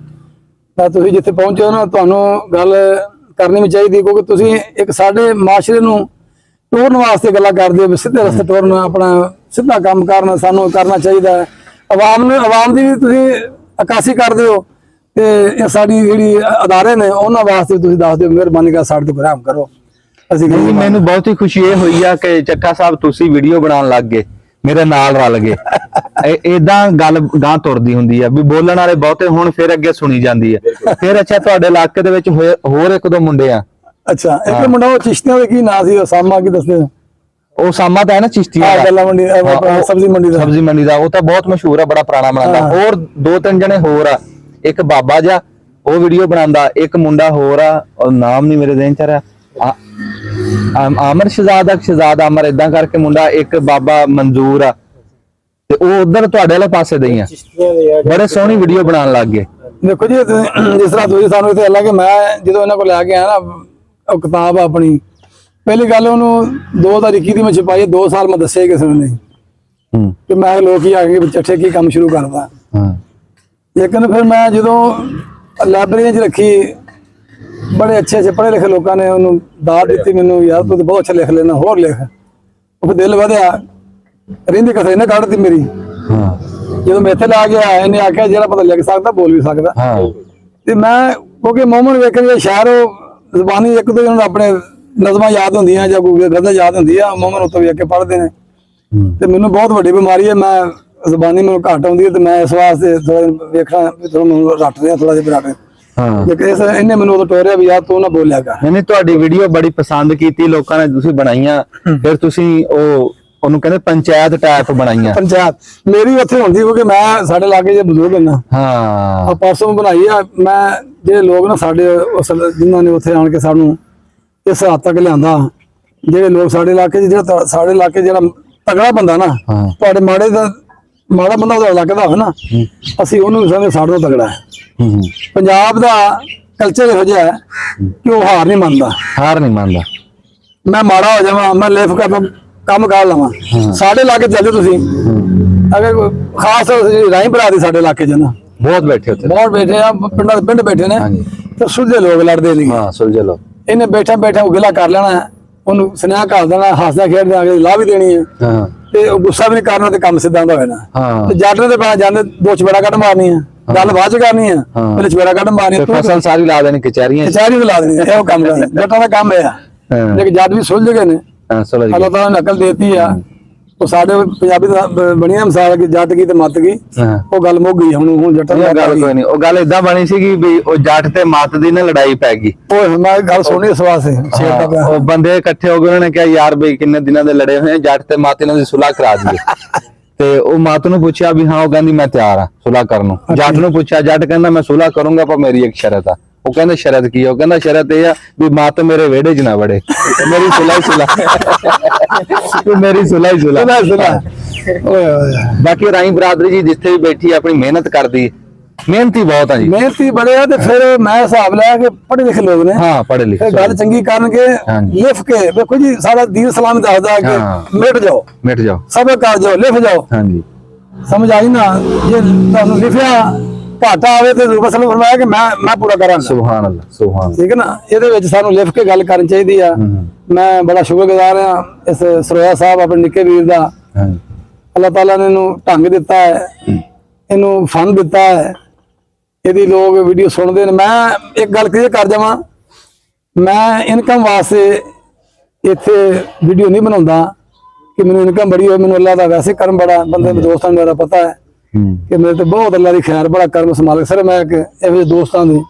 ਤਾਂ ਤੁਸੀਂ ਜਿੱਥੇ ਪਹੁੰਚੇ ਹੋ ਨਾ, ਤੁਹਾਨੂੰ ਗੱਲ ਕਰਨੀ ਵੀ ਚਾਹੀਦੀ, ਕਿਉਂਕਿ ਤੁਸੀਂ ਇੱਕ ਸਾਡੇ ਮਾਸ਼ਰੇ ਨੂੰ ਟੋਰਨ ਵਾਸਤੇ ਗੱਲਾਂ ਕਰਦੇ ਹੋ, ਸਿੱਧੇ ਰਸਤੇ ਟੋਰਨ, ਆਪਣਾ ਸਿੱਧਾ ਕੰਮ ਕਰਨਾ ਸਾਨੂੰ ਕਰਨਾ ਚਾਹੀਦਾ ਹੈ। ਆਵਾਮ ਦੀ ਵੀ ਤੁਸੀਂ ਅਕਾਸੀ ਕਰਦੇ ਹੋ, ਤੇ ਇਹ ਸਾਡੀ ਜਿਹੜੀ ਅਦਾਰੇ ਨੇ ਉਹਨਾਂ ਵਾਸਤੇ ਤੁਸੀਂ ਦੱਸ ਦਿਓ, ਮਿਹਰਬਾਨੀ ਕਰ ਸਾਡੇ ਤੋਂ ਰਹਿਮ ਕਰੋ। ਅਸੀਂ ਮੈਨੂੰ ਬਹੁਤ ਹੀ ਖੁਸ਼ੀ ਇਹ ਹੋਈ ਆ ਕਿ ਚੱਠਾ ਸਾਹਿਬ ਤੁਸੀਂ ਵੀਡੀਓ ਬਣਾਉਣ ਲੱਗ ਗਏ, ਮੇਰੇ ਨਾਲ ਰਲ ਗਏ। ਇਦਾਂ ਗੱਲ ਗਾਂ ਤੁਰਦੀ ਹੁੰਦੀ ਆ ਵੀ ਬੋਲਣ ਵਾਲੇ ਬਹੁਤੇ ਹੁਣ ਫਿਰ ਅੱਗੇ ਸੁਣੀ ਜਾਂਦੀ ਹੈ। ਫਿਰ ਅੱਛਾ ਤੁਹਾਡੇ ਇਲਾਕੇ ਦੇ ਵਿੱਚ ਹੋਰ ਇੱਕ ਦੋ ਮੁੰਡੇ ਆ। ਅੱਛਾ ਇੱਕ ਮੁੰਡਾ ਉਹ ਚਿਸ਼ਤੀਆਂ ਦਾ ਕੀ ਨਾਂ ਸੀ, ਉਹ ਸਾਮਾ ਕੀ ਦੱਸਦੇ? ਉਹ ਸਾਮਾ ਤਾਂ ਹੈ ਨਾ ਚਿਸ਼ਤੀਆਂ ਦਾ, ਗੱਲਾਂ ਮੰਡੀ ਸਬਜ਼ੀ ਮੰਡੀ ਦਾ। ਉਹ ਤਾਂ ਬਹੁਤ ਮਸ਼ਹੂਰ ਆ, ਬੜਾ ਪੁਰਾਣਾ ਬਣਾਉਂਦਾ। ਹੋਰ ਦੋ ਤਿੰਨ ਜਣੇ ਹੋਰ ਆ, ਇੱਕ ਬਾਬਾ ਜਾ ਉਹ ਵੀਡੀਓ ਬਣਾਉਂਦਾ, ਇੱਕ ਮੁੰਡਾ ਹੋਰ ਆ, ਉਹ ਨਾਮ ਨਹੀਂ ਮੇਰੇ ਜ਼ਿਹਨ ਚ ਆ ਰਿਹਾ, ਆਮਰ ਸ਼ਹਜ਼ਾਦ ਆਮਰ ਇਦਾਂ ਕਰਕੇ ਮੁੰਡਾ, ਇੱਕ ਬਾਬਾ ਮਨਜ਼ੂਰ ਆ, ਤੇ ਉਹ ਉਧਰ ਤੁਹਾਡੇ ਵਾਲੇ ਪਾਸੇ ਦੇ ਹੀ ਆ। ਬੜੇ ਸੋਹਣੀ ਵੀਡੀਓ ਬਣਾਉਣ ਲੱਗ ਗਏ। ਦੇਖੋ ਜੀ ਜਿਸ ਤਰ੍ਹਾਂ ਤੁਸੀਂ ਸਾਨੂੰ ਇੱਥੇ ਅੱਲਾ ਕਿ ਮੈਂ ਜਦੋਂ ਇਹਨਾਂ ਕੋਲ ਲੈ ਕੇ ਆਇਆ ਨਾ ਉਹ ਕਿਤਾਬ ਆਪਣੀ, ਪਹਿਲੀ ਗੱਲ ਉਹਨੂੰ 2021 ਦੀ ਮੈਂ ਛਪਾਈ, 2 ਸਾਲ ਮੈਂ ਦੱਸਿਆ ਕਿਸੇ ਨੂੰ ਨਹੀਂ ਕਿ ਮੈਂ ਲੋਕ ਹੀ ਆ ਕੇ ਚੱਠੇ ਕੀ ਕੰਮ ਸ਼ੁਰੂ ਕਰਦਾ। ਲੇਕਿਨ ਫਿਰ ਮੈਂ ਜਦੋਂ ਲਾਇਬ੍ਰੇਰੀ 'ਚ ਰੱਖੀ, ਬੜੇ ਅੱਛੇ ਪੜ੍ਹੇ ਲਿਖੇ ਲੋਕਾਂ ਨੇ ਉਹਨੂੰ ਦਾਤ ਦਿੱਤੀ ਮੈਨੂੰ, ਯਾਰ ਤੂੰ ਤਾਂ ਬਹੁਤ ਅੱਛਾ ਲਿਖ ਲੈਣਾ, ਹੋਰ ਲਿਖ। ਉਹ ਫਿਰ ਦਿਲ ਵਧਿਆ, ਰਹਿੰਦੀ ਕਥਾ ਇਹਨੇ ਕੱਢਤੀ ਮੇਰੀ। ਜਦੋਂ ਮੈਂ ਇੱਥੇ ਲਾ ਗਿਆ ਇਹਨੇ ਆਖਿਆ ਜਿਹੜਾ ਪਤਾ ਲਿਖ ਸਕਦਾ ਬੋਲ ਵੀ ਸਕਦਾ। ਤੇ ਮੈਂ ਕਿਉਂਕਿ ਮੋਮਨ ਵੇਖਣ ਸ਼ਹਿਰ ਉਹ ਜ਼ਬਾਨੀ ਇੱਕ ਦੋ ਉਹਨਾਂ ਆਪਣੇ ਨਜ਼ਮਾਂ ਯਾਦ ਹੁੰਦੀਆਂ ਜਾਂ ਕੋਈ ਗਜ਼ਲ ਯਾਦ ਹੁੰਦੀ ਆ, ਮੋਮਨ ਉੱਤੋਂ ਵੇਖ ਕੇ ਪੜ੍ਹਦੇ ਨੇ। ਤੇ ਮੈਨੂੰ ਬਹੁਤ ਵੱਡੀ ਬਿਮਾਰੀ ਹੈ, ਮੈਂ ਜ਼ਬਾਨੀ ਮੈਨੂੰ ਘੱਟ ਆਉਂਦੀ ਹੈ, ਤੇ ਮੈਂ ਇਸ ਵਾਸਤੇ ਥੋੜਾ ਵੇਖਣਾ ਤੁਹਾਨੂੰ ਰੱਟ ਰਿਹਾ ਥੋੜਾ ਜਿਹਾ ਰੱਟ। ਇਹਨੇ ਮੈਨੂੰ ਉਦੋਂ ਟੋਰਿਆ ਵੀ ਯਾਰ ਤੂੰ ਨਾ ਬੋਲਿਆ ਕਰ। ਨਹੀਂ ਤੁਹਾਡੀ ਵੀਡੀਓ ਬੜੀ ਪਸੰਦ ਕੀਤੀ ਲੋਕਾਂ ਨੇ, ਤੁਸੀਂ ਬਣਾਈਆਂ, ਫਿਰ ਤੁਸੀਂ ਉਹਨੂੰ ਕਹਿੰਦੇ ਪੰਚਾਇਤ ਟਾਈਪ ਬਣਾਈਆਂ। ਪੰਚਾਇਤ ਮੇਰੀ ਉੱਥੇ ਹੁੰਦੀ ਕਿਉਂਕਿ ਮੈਂ ਸਾਡੇ ਲਾਗੇ ਜੇ ਬਜ਼ੁਰਗ ਨਾ ਆ ਪਰਸੋਂ ਬਣਾਈ ਆ। ਮੈਂ ਜਿਹੜੇ ਲੋਕ ਨਾ ਸਾਡੇ ਜਿਨ੍ਹਾਂ ਨੇ ਉੱਥੇ ਆਣ ਕੇ ਸਾਨੂੰ ਇਸ ਹੱਦ ਤੱਕ ਲਿਆਂਦਾ, ਜਿਹੜੇ ਲੋਕ ਸਾਡੇ ਇਲਾਕੇ 'ਚ ਜਿਹੜਾ ਸਾਡੇ ਇਲਾਕੇ ਜਿਹੜਾ ਤਗੜਾ ਬੰਦਾ ਨਾ, ਤੁਹਾਡੇ ਮਾੜਾ ਬੰਦਾ ਤੁਹਾਡੇ ਇਲਾਕੇ ਦਾ ਹੋਵੇ ਨਾ, ਅਸੀਂ ਉਹਨੂੰ ਸਮਝਦੇ ਸਾਡੇ ਤੋਂ ਤਗੜਾ ਹੈ। ਪੰਜਾਬ ਦਾ ਕਲਚਰ ਇਹੋ ਜਿਹਾ ਹੈ ਕਿ ਉਹ ਹਾਰ ਨਹੀਂ ਮੰਨਦਾ। ਮੈਂ ਮਾੜਾ ਹੋ ਜਾਵਾਂ, ਮੈਂ ਲਿਫ ਕਰਦਾ ਕੰਮ ਕਰ ਲਵਾਂ। ਸਾਡੇ ਇਲਾਕੇ ਚੱਲ ਜਾਓ ਤੁਸੀਂ, ਅਗਰ ਖਾਸ ਰਾਈ ਭਰਾ ਦੀ ਸਾਡੇ ਇਲਾਕੇ 'ਚ ਨਾ ਬਹੁਤ ਬੈਠੇ ਆ, ਪਿੰਡਾਂ ਦੇ ਪਿੰਡ ਬੈਠੇ ਨੇ, ਤੇ ਸੁਲਝੇ ਲੋਕ ਲੜਦੇ ਨਹੀਂ। ਸੁਲਝੇ ਲੋਕ ਇਹਨੇ ਬੈਠਾ ਗਿਲਾ ਕਰ ਲੈਣਾ, ਉਹਨੂੰ ਸੁਨੇਹਾ ਕਰ ਦੇਣਾ, ਹੱਸਦਾ ਖੇਡਦਾ ਅਗੇ ਲਾਹ ਵੀ ਦੇਣੀ ਹੈ, ਤੇ ਉਹ ਗੁੱਸਾ ਵੀ ਨਹੀਂ ਕਰਨਾ, ਤੇ ਕੰਮ ਸਿੱਧਾ ਹੁੰਦਾ ਹੋਣਾ। ਤੇ ਜੱਟ ਦੇ ਪਾ ਜਾਂਦੇ ਦੋ ਚਪੇੜਾ ਕੱਢ ਮਾਰਨੀ ਆ, ਗੱਲ ਬਾਅਦ ਚ ਕਰਨੀ ਆ, ਪਹਿਲੇ ਚਪੇੜਾ ਕੱਢ ਮਾਰਨੀ, ਫਸਲ ਸਾਰੀ ਲਾ ਦੇਣੀ, ਕਚਹਿਰੀਆਂ ਲਾ ਦੇਣੀ। ਇਹੋ ਕੰਮ ਜੱਟਾਂ ਦਾ ਕੰਮ ਇਹ ਆ। ਲੇਕਿਨ ਜੱਟ ਵੀ ਸੁਲਝ ਗਏ ਨੇ, ਅੱਲਾਹ ਤਾਲਾ ਨੇ ਅਕਲ ਦੇਤੀ ਆ। ਉਹ ਸਾਡੇ ਪੰਜਾਬੀ ਦਾ ਬਣੀਆਂ ਮਿਸਾਲ ਕਿ ਜੱਟ ਕੀ ਤੇ ਮੱਤ ਕੀ, ਉਹ ਗੱਲ ਮੁੱਕ ਗਈ। ਹੁਣ ਜੱਟਾਂ ਦੀ ਗੱਲ ਕੋਈ ਨਹੀਂ, ਉਹ ਗੱਲ ਏਦਾਂ ਬਣੀ ਸੀਗੀ ਵੀ ਉਹ ਜੱਟ ਤੇ ਮੱਤ ਦੀ ਨਾ ਲੜਾਈ ਪੈ ਗਈ। ਉਹ ਮੈਂ ਗੱਲ ਸੁਣੀ ਇਸ ਵਾਸਤੇ, ਉਹ ਬੰਦੇ ਇਕੱਠੇ ਹੋ ਗਏ, ਉਹਨਾਂ ਨੇ ਕਿਹਾ ਯਾਰ ਬਈ ਕਿੰਨੇ ਦਿਨਾਂ ਦੇ ਲੜੇ ਹੋਏ, ਜੱਟ ਤੇ ਮੱਤ ਇਹਨਾਂ ਦੀ ਸੁਲ੍ਹਾ ਕਰਾ ਦਈਏ। ਤੇ ਉਹ ਮੱਤ ਨੂੰ ਪੁੱਛਿਆ ਵੀ ਹਾਂ, ਉਹ ਕਹਿੰਦੀ ਮੈਂ ਤਿਆਰ ਆ ਸੁਲ੍ਹਾ ਕਰਨ ਨੂੰ। ਜੱਟ ਨੂੰ ਪੁੱਛਿਆ, ਜੱਟ ਕਹਿੰਦਾ ਮੈਂ ਸੁਲ੍ਹਾ ਕਰੂੰਗਾ ਪਰ ਮੇਰੀ ਇੱਕ ਸ਼ਰਤ ਆ। ਉਹ ਕਹਿੰਦਾ ਸ਼ਰਤ ਕੀ ਆ? ਉਹ ਕਹਿੰਦਾ ਸ਼ਰਤ ਇਹ ਆ ਵੀ ਮੱਤ ਮੇਰੇ ਵਿਹੜੇ 'ਚ ਨਾ ਵੜੇ, ਮੇਰੀ ਸੁਲ੍ਹਾ ਬਾਕੀ ਰਾਈ ਬਰਾਦਰੀ ਜੀ ਜਿੱਥੇ ਵੀ ਬੈਠੀ ਆਪਣੀ ਮਿਹਨਤ ਕਰਦੀ, ਮਿਹਨਤੀ ਬਹੁਤ ਆ ਜੀ, ਮਿਹਨਤੀ ਬੜੇ ਆ। ਤੇ ਫਿਰ ਮੈਂ ਹਿਸਾਬ ਲਿਆ ਕਿ ਪੜ੍ਹੇ ਲਿਖੇ ਲੋਕ ਨੇ, ਪੜ੍ਹੇ ਲਿਖੇ, ਗੱਲ ਚੰਗੀ ਕਰਨਗੇ, ਲਿਖ ਕੇ ਵੇਖੋ ਜੀ ਸਾਡਾ ਦੀਨ ਸਲਾਮ ਦੱਸਦਾ ਕਿ ਮਿਟ ਜਾਓ ਸਬਰ ਕਰ ਜਾਓ, ਲਿਖ ਜਾਓ। ਸਮਝ ਆਈ ਨਾ? ਜੇ ਤੁਹਾਨੂੰ ਲਿਖਿਆ ਭਾਟਾ ਆਵੇ ਤੇ ਰਸੂਲ ਸੱਲੱਲਾਹੁ ਅਲੈਹਿ ਵਸੱਲਮ ਫਰਮਾਇਆ ਕਿ ਮੈਂ ਪੂਰਾ ਕਰਾਂਗਾ। ਸੁਭਾਨ ਅੱਲਾਹ, ਸੁਭਾਨ। ਠੀਕ ਹੈ ਨਾ? ਇਹਦੇ ਵਿੱਚ ਸਾਨੂੰ ਲਿਖ ਕੇ ਗੱਲ ਕਰਨੀ ਚਾਹੀਦੀ ਆ। ਮੈਂ ਬੜਾ ਸ਼ੁਕਰਗੁਜ਼ਾਰ ਹਾਂ ਇਸ ਸਰੋਇਆ ਸਾਹਿਬ ਆਪਣੇ ਨਿੱਕੇ ਵੀਰ ਦਾ। ਅੱਲਾਹ ਤਾਲਾ ਨੇ ਇਹਨੂੰ ਢੰਗ ਦਿੱਤਾ ਹੈ, ਇਹਨੂੰ ਫਨ ਦਿੱਤਾ ਹੈ, ਇਹਦੀ ਲੋਕ ਵੀਡੀਓ ਸੁਣਦੇ ਨੇ। ਮੈਂ ਇੱਕ ਗੱਲ ਕਲੀਅਰ ਕਰ ਜਾਵਾਂ, ਮੈਂ ਇਨਕਮ ਵਾਸਤੇ ਇੱਥੇ ਵੀਡੀਓ ਨਹੀਂ ਬਣਾਉਂਦਾ ਕਿ ਮੈਨੂੰ ਇਨਕਮ ਬੜੀ ਹੋਵੇ। ਮੈਨੂੰ ਅੱਲਾਹ ਦਾ ਵੈਸੇ ਕਰਮ ਬੜਾ, ਬੰਦੇ ਦੇ ਦੋਸਤਾਂ ਨੂੰ ਮੇਰਾ ਪਤਾ ਹੈ ਕਿ ਮੇਰੇ ਤੇ ਬਹੁਤ ਅੱਲਾ ਦੀ ਖੈਰ, ਬੜਾ ਕਰਮ ਸੰਭਾਲ। ਸਰ ਮੈਂ ਇਹੋ ਦੋਸਤਾਂ ਦੀ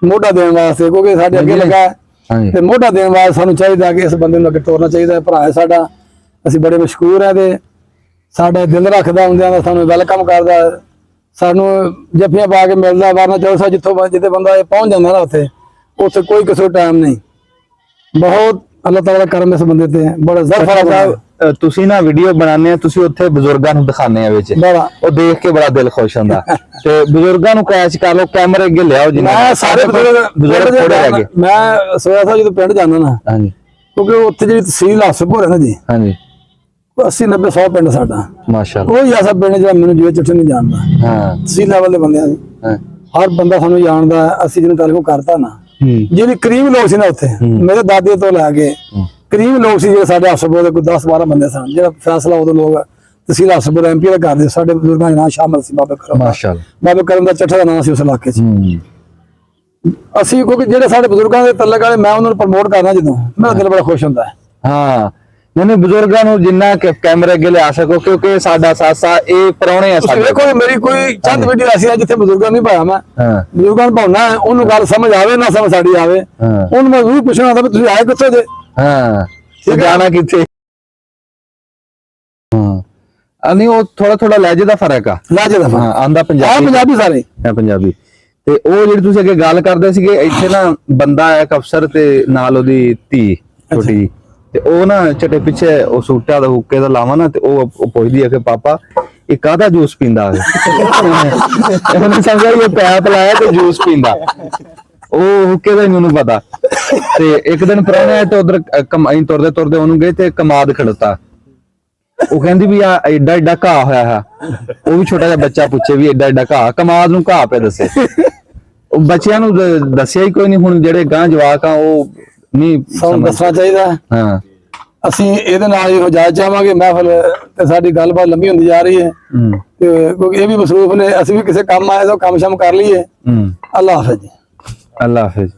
ਮੋਢਾ ਦੇਣ ਵਾਸਤੇ, ਕਿਉਂਕਿ ਸਾਡੇ ਅੱਗੇ ਲੱਗਾ ਤੇ ਮੋਢਾ ਦੇਣ ਵਾਸਤੇ ਸਾਨੂੰ ਚਾਹੀਦਾ ਕਿ ਇਸ ਬੰਦੇ ਨੂੰ ਅੱਗੇ ਤੋਰਨਾ ਚਾਹੀਦਾ। ਭਰਾ ਹੈ ਸਾਡਾ, ਅਸੀਂ ਬੜੇ ਮਸ਼ਕੂਰ ਹੈ ਤੇ ਸਾਡਾ ਦਿਲ ਰੱਖਦਾ, ਹੁੰਦਿਆਂ ਦਾ ਸਾਨੂੰ ਵੈਲਕਮ ਕਰਦਾ, ਸਾਨੂੰ ਜੱਫੀਆਂ ਪਾ ਕੇ ਮਿਲਦਾ। ਵਾਰਨਾ ਚੌਸਾ ਜਿੱਥੇ ਬੰਦਾ ਪਹੁੰਚ ਜਾਂਦਾ ਨਾ, ਉੱਥੇ ਕੋਈ ਕਿਸੇ ਟਾਈਮ ਨਹੀਂ। ਬਹੁਤ ਅੱਲਾਹ ਤਾਲਾ ਦਾ ਕਰਮ ਇਸ ਬੰਦੇ ਤੇ, ਬੜਾ ਜ਼ਰਫਾ। ਤੁਸੀਂ ਨਾ ਵੀਡੀਓ ਬਣਾਉਂਦੇ ਆ, ਤੁਸੀਂ ਉੱਥੇ ਬਜ਼ੁਰਗਾਂ ਨੂੰ ਦਿਖਾਉਂਦੇ ਆ ਵਿੱਚ, ਉਹ ਦੇਖ ਕੇ ਬੜਾ ਦਿਲ ਖੁਸ਼ ਹੁੰਦਾ। ਤੇ ਬਜ਼ੁਰਗਾਂ ਨੂੰ ਕੈਚ ਕਰ ਲਓ, ਕੈਮਰੇ ਅੱਗੇ ਲਿਆਓ। ਜਿੰਨਾ ਸਾਰੇ ਬਜ਼ੁਰਗ ਥੋੜੇ ਰਹਿ ਗਏ। ਮੈਂ ਸੋਇਆ ਸਾਹਿਬ ਜਦੋਂ ਪਿੰਡ ਜਾਂਦਾ ਨਾ, ਕਿਉਂਕਿ ਉੱਥੇ ਜਿਹੜੀ ਤਹਿਸੀਲ ਹਸਪੁਰ ਹੈ ਨਾ ਜੀ, 80-90-100 ਪਿੰਡ ਸਾਡਾ, ਮਾਸ਼ਾਅੱਲਾ। ਕੋਈ ਐਸਾ ਪਿੰਡ ਜਿਹੜਾ ਮੈਨੂੰ ਜਿਵੇਂ ਚਿੱਠੇ ਨਹੀਂ ਜਾਣਦਾ। ਤਹਿਸੀਲ ਲੈਵਲ ਦੇ ਬੰਦਿਆਂ ਦੀ ਹਰ ਬੰਦਾ ਸਾਨੂੰ ਜਾਣਦਾ। ਅਸੀਂ ਜਿਹਨੂੰ ਟੈਲੀਫੋਨ ਕਰਤਾ ਨਾ, ਜਿਹੜੇ ਕਰੀਬ ਲੋਕ ਸੀ ਨਾ ਉੱਥੇ, ਮੇਰੇ ਦਾਦੇ ਤੋਂ ਲੈ ਕੇ ਕਰੀਬ ਲੋਕ ਸੀ ਜਿਹੜੇ ਸਾਡੇ ਹਸਪਤਾਲ ਦੇ ਕੋਈ 10-12 ਬੰਦੇ ਸਨ। ਜਿਹੜਾ ਫੈਸਲਾ ਉਦੋਂ ਲੋਕ ਤਹਿਸੀਲ ਹਸਪਤਾਲ MP ਦਾ ਕਰਦੇ, ਸਾਡੇ ਬਜ਼ੁਰਗਾਂ ਦੇ ਨਾਂ ਸ਼ਾਮਲ ਸੀ। ਬਾਬੇ ਕਰਮ, ਮਾਸ਼ਾਅੱਲਾ, ਬਾਬੇ ਕਰਮ ਦਾ ਚੱਠਾ ਦਾ ਨਾਂ ਸੀ ਉਸ ਇਲਾਕੇ 'ਚ। ਅਸੀਂ ਕਿਉਂਕਿ ਜਿਹੜੇ ਸਾਡੇ ਬਜ਼ੁਰਗਾਂ ਦੇ ਤਲਕ ਵਾਲੇ, ਮੈਂ ਉਹਨਾਂ ਨੂੰ ਪ੍ਰਮੋਟ ਕਰਨਾ ਜਦੋਂ, ਮੇਰਾ ਦਿਲ ਬੜਾ ਖੁਸ਼ ਹੁੰਦਾ ਹੈ। ਨਹੀਂ ਬਜ਼ੁਰਗਾਂ ਨੂੰ ਜਿੰਨਾ ਕੈਮਰੇ ਅੱਗੇ ਲਿਆ ਸਕੋ, ਕਿਉਂਕਿ ਸਾਡਾ ਸਾਸਾ ਇਹ ਪ੍ਰਾਹੁਣੇ ਆ ਤੁਸੀਂ ਸਾਡੇ। ਵੇਖੋ ਮੇਰੀ ਕੋਈ ਚੰਦ ਵੀਡੀਓ ਐਸੀ ਹੈ ਜਿੱਥੇ ਬਜ਼ੁਰਗਾਂ ਨਹੀਂ ਪਾਇਆ ਮੈਂ। ਹਾਂ ਬਜ਼ੁਰਗਾਂ ਨੂੰ ਪਾਉਣਾ ਹੈ, ਉਹਨੂੰ ਗੱਲ ਸਮਝ ਆਵੇ ਨਾ ਸਮਝ ਸਾਡੀ ਆਵੇ, ਹਾਂ ਉਹਨੂੰ ਮੈਂ ਵੀ ਪੁੱਛਣਾ ਹੁੰਦਾ ਵੀ ਤੁਸੀਂ ਆਏ ਕਿੱਥੋਂ ਜੇ। ਹਾਂ ਤੇ ਜਾਣਾ ਕਿੱਥੇ। ਹਾਂ ਨਹੀਂ ਉਹ ਥੋੜਾ ਲਹਿਜੇ ਦਾ ਫਰਕ ਆ। ਲਾਜੇ ਦਾ ਹਾਂ ਆਂਦਾ ਆ ਪੰਜਾਬੀ ਪੰਜਾਬੀ ਸਾਰੇ ਹੈ ਪੰਜਾਬੀ। ਤੇ ਉਹ ਜਿਹੜੀ ਤੁਸੀਂ ਅੱਗੇ ਗੱਲ ਕਰਦੇ ਸੀਗੇ, ਇੱਥੇ ਨਾ ਬੰਦਾ ਹੈ ਇੱਕ ਅਫਸਰ ਤੇ ਨਾਲ ਉਹਦੀ ਧੀ ਛੋਟੀ ਜਿਹੀ, ਤੇ ਉਹ ਨਾ ਚਟੇ ਪਿੱਛੇ ਉਹ ਸੂਟਾ ਦਾ ਹੁੱਕੇ ਦਾ ਲਾਵਾ ਨਾ, ਤੇ ਉਹ ਪੁੱਛਦੀ ਹੈ ਕਿ ਪਾਪਾ ਇਹ ਕਾਹਦਾ ਜੂਸ ਪੀਂਦਾ ਹੈ। ਉਹਨੇ ਸਮਝਿਆ ਇਹ ਪੈਪ ਲਾਇਆ ਤੇ ਜੂਸ ਪੀਂਦਾ, ਉਹ ਹੁੱਕੇ ਦਾ ਹੀ ਉਹਨੂੰ ਪਤਾ। ਤੇ ਇੱਕ ਦਿਨ ਪ੍ਰਾਹੁਣੇ ਤੇ ਉਧਰ ਕਮਾਈ ਤੁਰਦੇ ਤੁਰਦੇ ਉਹਨੂੰ ਗਏ ਤੇ ਕਮਾਦ ਖੜਤਾ। ਉਹ ਕਹਿੰਦੀ ਵੀ ਆ ਐਡਾ ਐਡਾ ਘਾਹ ਹੋਇਆ ਹੈ। ਉਹ ਵੀ ਛੋਟਾ ਜਿਹਾ ਬੱਚਾ ਪੁੱਛੇ ਵੀ ਐਡਾ ਐਡਾ ਘਾਹ, ਕਮਾਦ ਨੂੰ ਘਾਹ ਪੇ ਦੱਸੇ। ਉਹ ਬੱਚਿਆਂ ਨੂੰ ਦੱਸਿਆ ਹੀ ਕੋਈ ਨਹੀਂ। ਹੁਣ ਜਿਹੜੇ ਗਾਂ ਜਵਾਕ ਆ ਉਹ ਨਹੀਂ ਸਾਨੂੰ ਦੱਸਣਾ ਚਾਹੀਦਾ। ਹਾਂ ਅਸੀਂ ਇਹਦੇ ਨਾਲ ਹੀ ਇਜਾਜ਼ਤ ਚਾਹਾਂਗੇ। ਮਹਿਫਲ ਤੇ ਸਾਡੀ ਗੱਲਬਾਤ ਲੰਬੀ ਹੁੰਦੀ ਜਾ ਰਹੀ ਹੈ, ਤੇ ਕਿਉਂਕਿ ਇਹ ਵੀ ਮਸਰੂਫ ਨੇ, ਅਸੀਂ ਵੀ ਕਿਸੇ ਕੰਮ ਆਏ ਤਾਂ ਕੰਮ ਸ਼ਮ ਕਰ ਲਈਏ। ਹੂੰ ਅੱਲਾਹ ਹਾਫਿਜ਼ ਜੀ। ਅੱਲਾਹ ਹਾਫਿਜ਼।